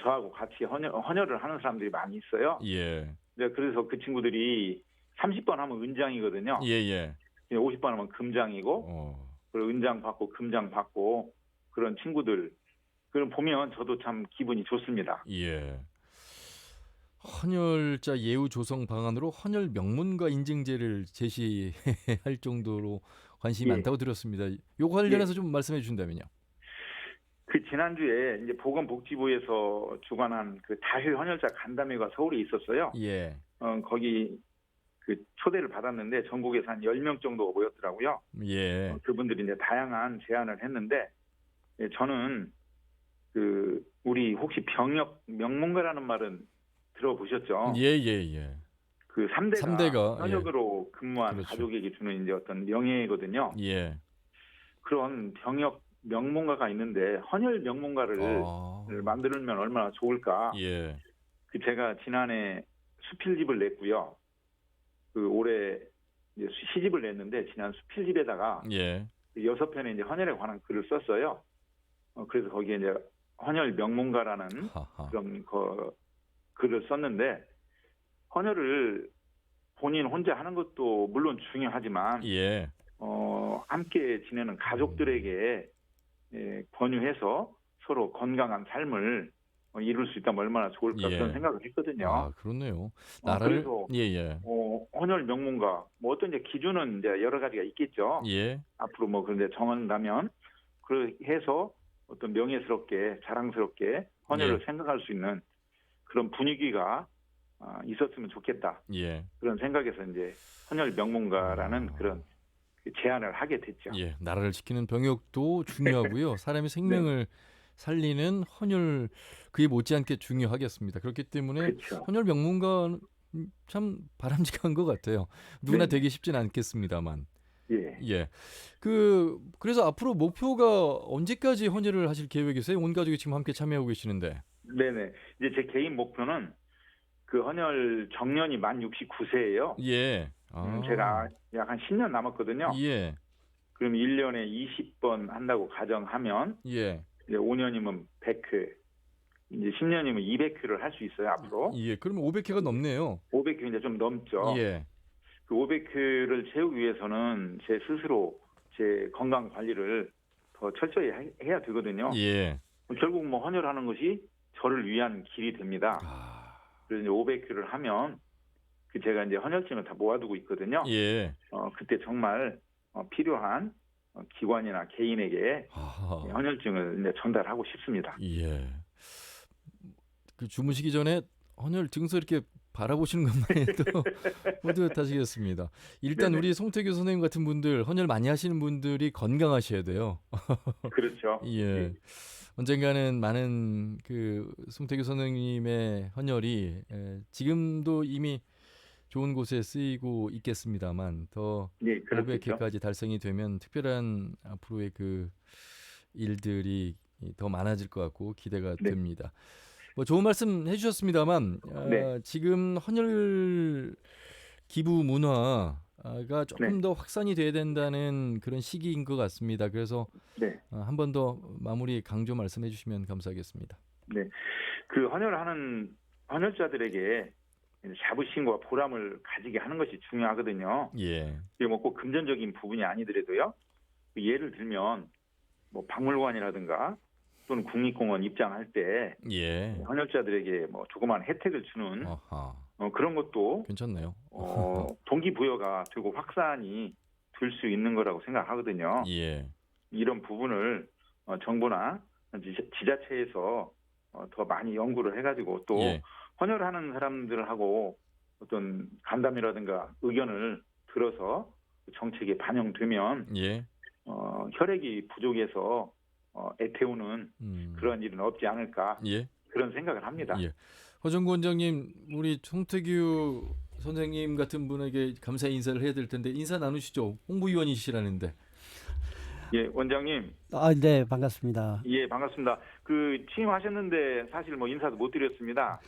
저하고 같이 헌혈을 하는 사람들이 많이 있어요. 예. 그래서 그 친구들이 30번 하면 은장이거든요. 예. 50번 하면 금장이고 그리고 은장 받고 금장 받고 그런 친구들 그걸 보면 저도 참 기분이 좋습니다. 예. 헌혈자 예우 조성 방안으로 헌혈 명문가 인증제를 제시할 정도로 관심이 많다고 들었습니다. 요거 관련해서 좀 말씀해 주신다면요. 그 지난주에 이제 보건복지부에서 주관한 그 다혈 헌혈자 간담회가 서울에 있었어요. 예. 거기 그 초대를 받았는데 전국에서 한 10명 정도가 모였더라고요. 예. 그분들이 이제 다양한 제안을 했는데 저는 우리 혹시 병역 명문가라는 말은 들어보셨죠? 예. 그 3대가 현역으로 근무한 그렇죠. 가족에게 주는 이제 어떤 명예거든요. 예. 그런 병역 명문가가 있는데 헌혈 명문가를 만들면 얼마나 좋을까? 예. 제가 지난해 수필집을 냈고요. 올해 이제 시집을 냈는데 지난 수필집에다가 6편의 이제 헌혈에 관한 글을 썼어요. 그래서 거기에 이제 헌혈 명문가라는 그런 글을 썼는데 헌혈을 본인 혼자 하는 것도 물론 중요하지만 함께 지내는 가족들에게 권유해서 서로 건강한 삶을 이룰 수 있다면 얼마나 좋을까 그런 생각을 했거든요. 그렇네요. 그래서 헌혈 명문가 뭐 어떤 이제 기준은 이제 여러 가지가 있겠죠. 앞으로 뭐 그런데 정한다면 그렇게 해서 어떤 명예스럽게 자랑스럽게 헌혈을 생각할 수 있는 그런 분위기가 있었으면 좋겠다. 그런 생각에서 이제 헌혈 명문가라는 그런 제안을 하게 됐죠. 나라를 지키는 병역도 중요하고요. 사람의 생명을 살리는 헌혈 그에 못지않게 중요하겠습니다. 그렇기 때문에 헌혈 명문가는 참 바람직한 것 같아요. 누구나 되기 쉽지는 않겠습니다만. 그래서 앞으로 목표가 언제까지 헌혈을 하실 계획이세요? 온 가족이 지금 함께 참여하고 계시는데. 네네. 이제 제 개인 목표는 그 헌혈 정년이 만 69세예요. 제가 약 한 10년 남았거든요. 그럼 1년에 20번 한다고 가정하면 이제 5년이면 100회, 이제 10년이면 200회를 할 수 있어요 앞으로. 그러면 500회가 넘네요. 500회 이제 좀 넘죠. 그 500회를 채우기 위해서는 제 스스로 제 건강 관리를 더 철저히 해야 되거든요. 결국 뭐 헌혈하는 것이 저를 위한 길이 됩니다. 그래서 이제 500회를 하면 제가 이제 헌혈증을 다 모아두고 있거든요. 그때 정말 필요한 기관이나 개인에게 아하. 헌혈증을 이제 전달하고 싶습니다. 예. 그 주무시기 전에 헌혈 증서 이렇게 바라보시는 것만 해도 뿌듯하시겠습니다. 일단 네네. 우리 송태규 선생님 같은 분들, 헌혈 많이 하시는 분들이 건강하셔야 돼요. 그렇죠. 예. 언젠가는 많은 그 송태규 선생님의 헌혈이 지금도 이미 좋은 곳에 쓰이고 있겠습니다만 더 예, 그렇겠죠. 500회까지 달성이 되면 특별한 앞으로의 그 일들이 더 많아질 것 같고 기대가 네. 됩니다. 뭐 좋은 말씀 해주셨습니다만 네. 지금 헌혈 기부 문화가 조금 네. 더 확산이 돼야 된다는 그런 시기인 것 같습니다. 그래서 네. 한 번 더 마무리 강조 말씀해 주시면 감사하겠습니다. 네. 그 헌혈하는 헌혈자들에게 자부심과 보람을 가지게 하는 것이 중요하거든요. 예. 이게 뭐 꼭 금전적인 부분이 아니더라도요. 예를 들면 뭐 박물관이라든가 또는 국립공원 입장할 때 예. 헌혈자들에게 뭐 조그마한 혜택을 주는 아하. 그런 것도 괜찮네요. 동기부여가 되고 확산이 될 수 있는 거라고 생각하거든요. 예. 이런 부분을 정부나 지자체에서 더 많이 연구를 해가지고 또 예. 헌혈하는 사람들하고 어떤 간담이라든가 의견을 들어서 정책에 반영되면 예. 혈액이 부족해서 애태우는 그런 일은 없지 않을까 예. 그런 생각을 합니다. 예. 허정구 원장님, 우리 송태규 선생님 같은 분에게 감사 인사를 해야 될 텐데 인사 나누시죠. 홍보위원이시라는데. 예, 원장님. 네, 반갑습니다. 예, 반갑습니다. 그 취임하셨는데 사실 뭐 인사도 못 드렸습니다.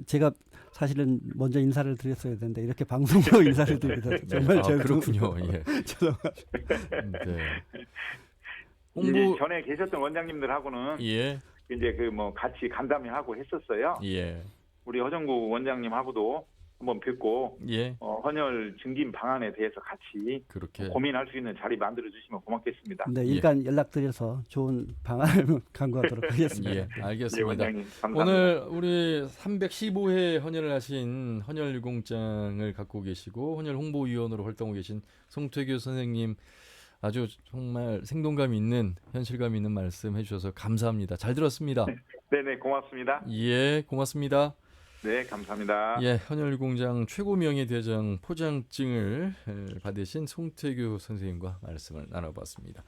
제가 사실은 먼저 인사를 드렸어야 되는데 이렇게 방송으로 인사를 드리다 정말 제가 그렇군요. 예. 죄송합니다. 네. 홍보 전에 계셨던 원장님들하고는 예. 이제 그 뭐 같이 간담회하고 했었어요. 예. 우리 허정구 원장님하고도 한번 뵙고 예. 헌혈 증진 방안에 대해서 같이 그렇게 고민할 수 있는 자리 만들어 주시면 고맙겠습니다. 네, 일단 연락드려서 좋은 방안을 강구하도록 하겠습니다. 예, 예, 알겠습니다. 원장님 감사합니다. 오늘 우리 315회 헌혈을 하신 헌혈공장을 갖고 계시고 헌혈 홍보위원으로 활동하고 계신 송태규 선생님 아주 정말 생동감 있는 현실감 있는 말씀 해주셔서 감사합니다. 잘 들었습니다. 네네 고맙습니다. 예, 고맙습니다. 네 감사합니다. 예, 헌혈공장 최고 명예대장 포장증을 받으신 송태규 선생님과 말씀을 나눠봤습니다.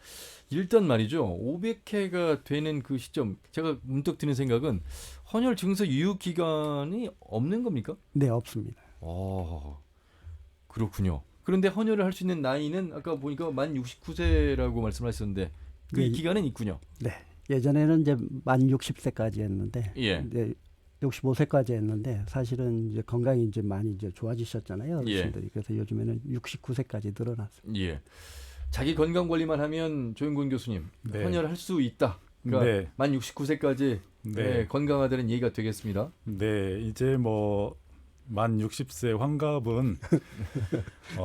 일단 말이죠, 500회가 되는 그 시점, 제가 문득 드는 생각은 헌혈 증서 유효 기간이 없는 겁니까? 네, 없습니다. 그렇군요. 그런데 헌혈을 할 수 있는 나이는 아까 보니까 만 69세라고 말씀하셨는데 그 네. 기간은 있군요. 네, 예전에는 이제 만 60세까지 했는데, 예. 네, 65세까지 했는데 사실은 이제 건강이 이제 많이 이제 좋아지셨잖아요, 어르신들이. 그래서 요즘에는 69세까지 늘어났습니다. 예. 자기 건강 관리만 하면 조영근 교수님 네. 헌혈할 수 있다. 그러니까 네. 만 69세까지 네. 건강하다는 얘기가 되겠습니다. 네, 이제 뭐 만 60세 환갑은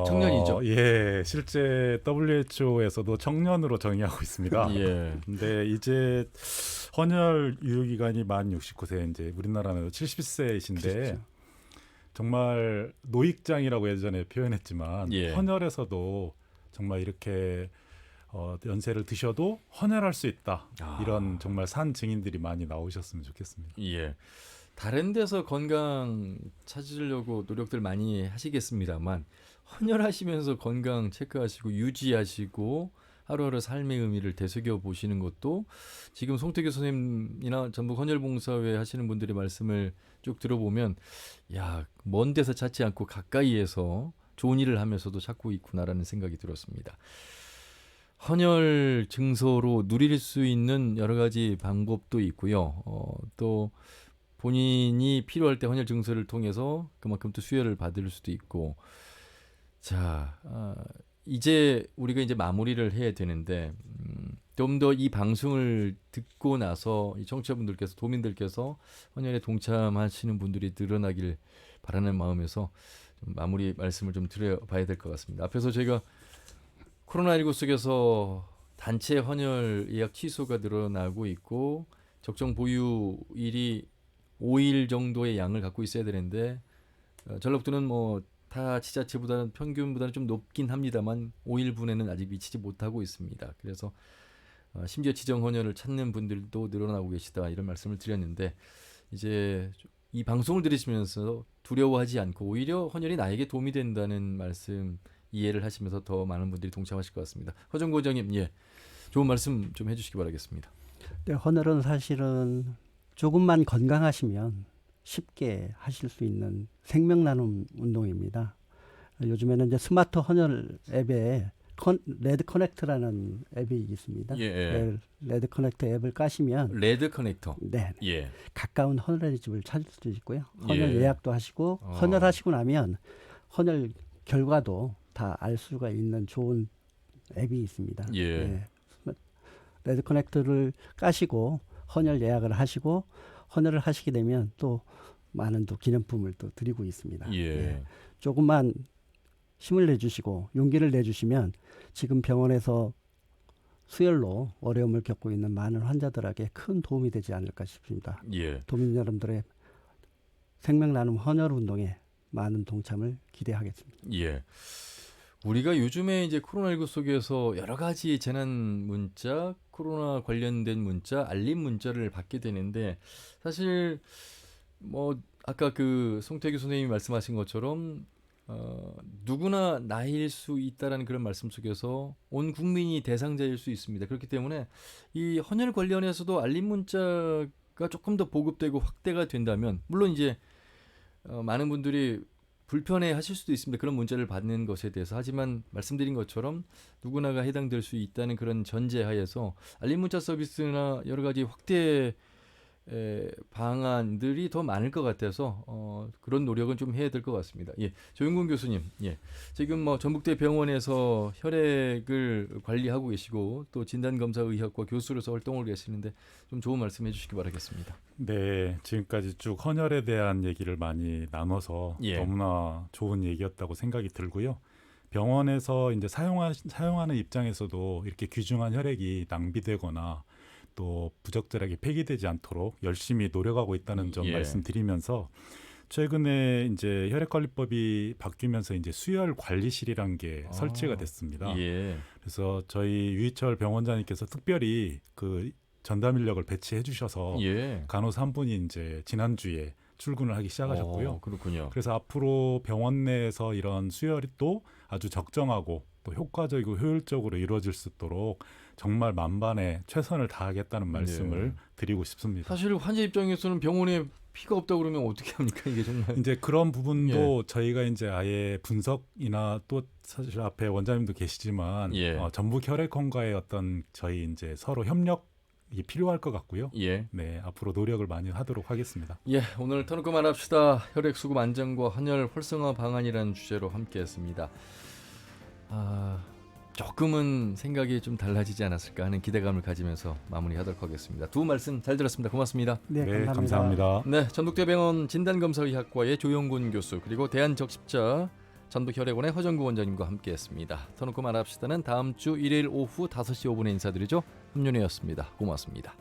청년이죠. 예, 실제 WHO에서도 청년으로 정의하고 있습니다. 예. 근데 이제 헌혈 유효 기간이 만 69세, 이제 우리나라는 70세이신데 그렇죠. 정말 노익장이라고 예전에 표현했지만 예. 헌혈에서도 정말 이렇게 연세를 드셔도 헌혈할 수 있다. 이런 정말 산 증인들이 많이 나오셨으면 좋겠습니다. 예. 다른 데서 건강 찾으려고 노력들 많이 하시겠습니다만 헌혈하시면서 건강 체크하시고 유지하시고 하루하루 삶의 의미를 되새겨 보시는 것도 지금 송태규 선생님이나 전북 헌혈봉사회 하시는 분들의 말씀을 쭉 들어보면 야, 먼 데서 찾지 않고 가까이에서 좋은 일을 하면서도 찾고 있구나라는 생각이 들었습니다. 헌혈 증서로 누릴 수 있는 여러 가지 방법도 있고요. 또 본인이 필요할 때 헌혈 증서를 통해서 그만큼 또 수혈을 받을 수도 있고. 자, 이제 우리가 이제 마무리를 해야 되는데 좀 더 이 방송을 듣고 나서 이 청취자분들께서 도민들께서 헌혈에 동참하시는 분들이 늘어나길 바라는 마음에서 좀 마무리 말씀을 좀 드려봐야 될 것 같습니다. 앞에서 제가 코로나19 속에서 단체 헌혈 예약 취소가 늘어나고 있고 적정 보유일이 5일 정도의 양을 갖고 있어야 되는데 전라북도는 뭐 타 지자체보다는 평균보다는 좀 높긴 합니다만 5일분에는 아직 미치지 못하고 있습니다. 그래서 심지어 지정 헌혈을 찾는 분들도 늘어나고 계시다 이런 말씀을 드렸는데 이제 이 방송을 들으시면서 두려워하지 않고 오히려 헌혈이 나에게 도움이 된다는 말씀 이해를 하시면서 더 많은 분들이 동참하실 것 같습니다. 허정구 원장님, 좋은 말씀 좀 해주시기 바라겠습니다. 네, 헌혈은 사실은 조금만 건강하시면 쉽게 하실 수 있는 생명 나눔 운동입니다. 요즘에는 이제 스마트 헌혈 앱에 레드 커넥트라는 앱이 있습니다. 레드 커넥트 앱을 까시면 레드 커넥터. 네. 가까운 헌혈의 집을 찾을 수도 있고요. 헌혈 예약도 하시고 헌혈하시고 나면 헌혈 결과도 다 알 수가 있는 좋은 앱이 있습니다. 레드 커넥트를 까시고 헌혈 예약을 하시고 헌혈을 하시게 되면 또 많은 또 기념품을 또 드리고 있습니다. 조금만 힘을 내주시고 용기를 내주시면 지금 병원에서 수혈로 어려움을 겪고 있는 많은 환자들에게 큰 도움이 되지 않을까 싶습니다. 도민 여러분들의 생명 나눔 헌혈 운동에 많은 동참을 기대하겠습니다. 우리가 요즘에 이제 코로나19 속에서 여러 가지 재난 문자, 코로나 관련된 문자, 알림 문자를 받게 되는데 사실 뭐 아까 그 송태규 선생님이 말씀하신 것처럼 누구나 나일 수 있다라는 그런 말씀 속에서 온 국민이 대상자일 수 있습니다. 그렇기 때문에 이 헌혈 관련해서도 알림 문자가 조금 더 보급되고 확대가 된다면 물론 이제 많은 분들이 불편해 하실 수도 있습니다. 그런 문자를 받는 것에 대해서. 하지만 말씀드린 것처럼 누구나가 해당될 수 있다는 그런 전제하에서 알림 문자 서비스나 여러 가지 확대 방안들이 더 많을 것 같아서 그런 노력은 좀 해야 될 것 같습니다. 조용근 교수님, 지금 뭐 전북대 병원에서 혈액을 관리하고 계시고 또 진단검사의학과 교수로서 활동을 계시는데 좀 좋은 말씀해 주시기 바라겠습니다. 네, 지금까지 쭉 헌혈에 대한 얘기를 많이 나눠서 너무나 좋은 얘기였다고 생각이 들고요. 병원에서 이제 사용하는 입장에서도 이렇게 귀중한 혈액이 낭비되거나 또 부적절하게 폐기되지 않도록 열심히 노력하고 있다는 점 말씀드리면서 최근에 이제 혈액관리법이 바뀌면서 이제 수혈 관리실이란 게 설치가 됐습니다. 그래서 저희 유희철 병원장님께서 특별히 그 전담 인력을 배치해 주셔서 간호사 한 분이 이제 지난주에 출근을 하기 시작하셨고요. 그렇군요. 그래서 앞으로 병원 내에서 이런 수혈이 또 아주 적정하고 또 효과적이고 효율적으로 이루어질 수 있도록 정말 만반의 최선을 다하겠다는 말씀을 드리고 싶습니다. 사실 환자 입장에서는 병원에 피가 없다 그러면 어떻게 합니까? 이게 정말 이제 그런 부분도 저희가 이제 아예 분석이나 또 사실 앞에 원장님도 계시지만 전북 혈액헌과의 어떤 저희 이제 서로 협력이 필요할 것 같고요. 네, 앞으로 노력을 많이 하도록 하겠습니다. 오늘 터놓고 말합시다. 혈액 수급 안정과 헌혈 활성화 방안이라는 주제로 함께했습니다. 조금은 생각이 좀 달라지지 않았을까 하는 기대감을 가지면서 마무리하도록 하겠습니다. 두 말씀 잘 들었습니다. 고맙습니다. 네, 감사합니다. 네, 전북대병원 진단검사의학과의 조용근 교수 그리고 대한적십자 전북혈액원의 허정구 원장님과 함께했습니다. 터놓고 말합시다는 다음 주 일요일 오후 5시 5분에 인사드리죠. 훈윤회였습니다. 고맙습니다.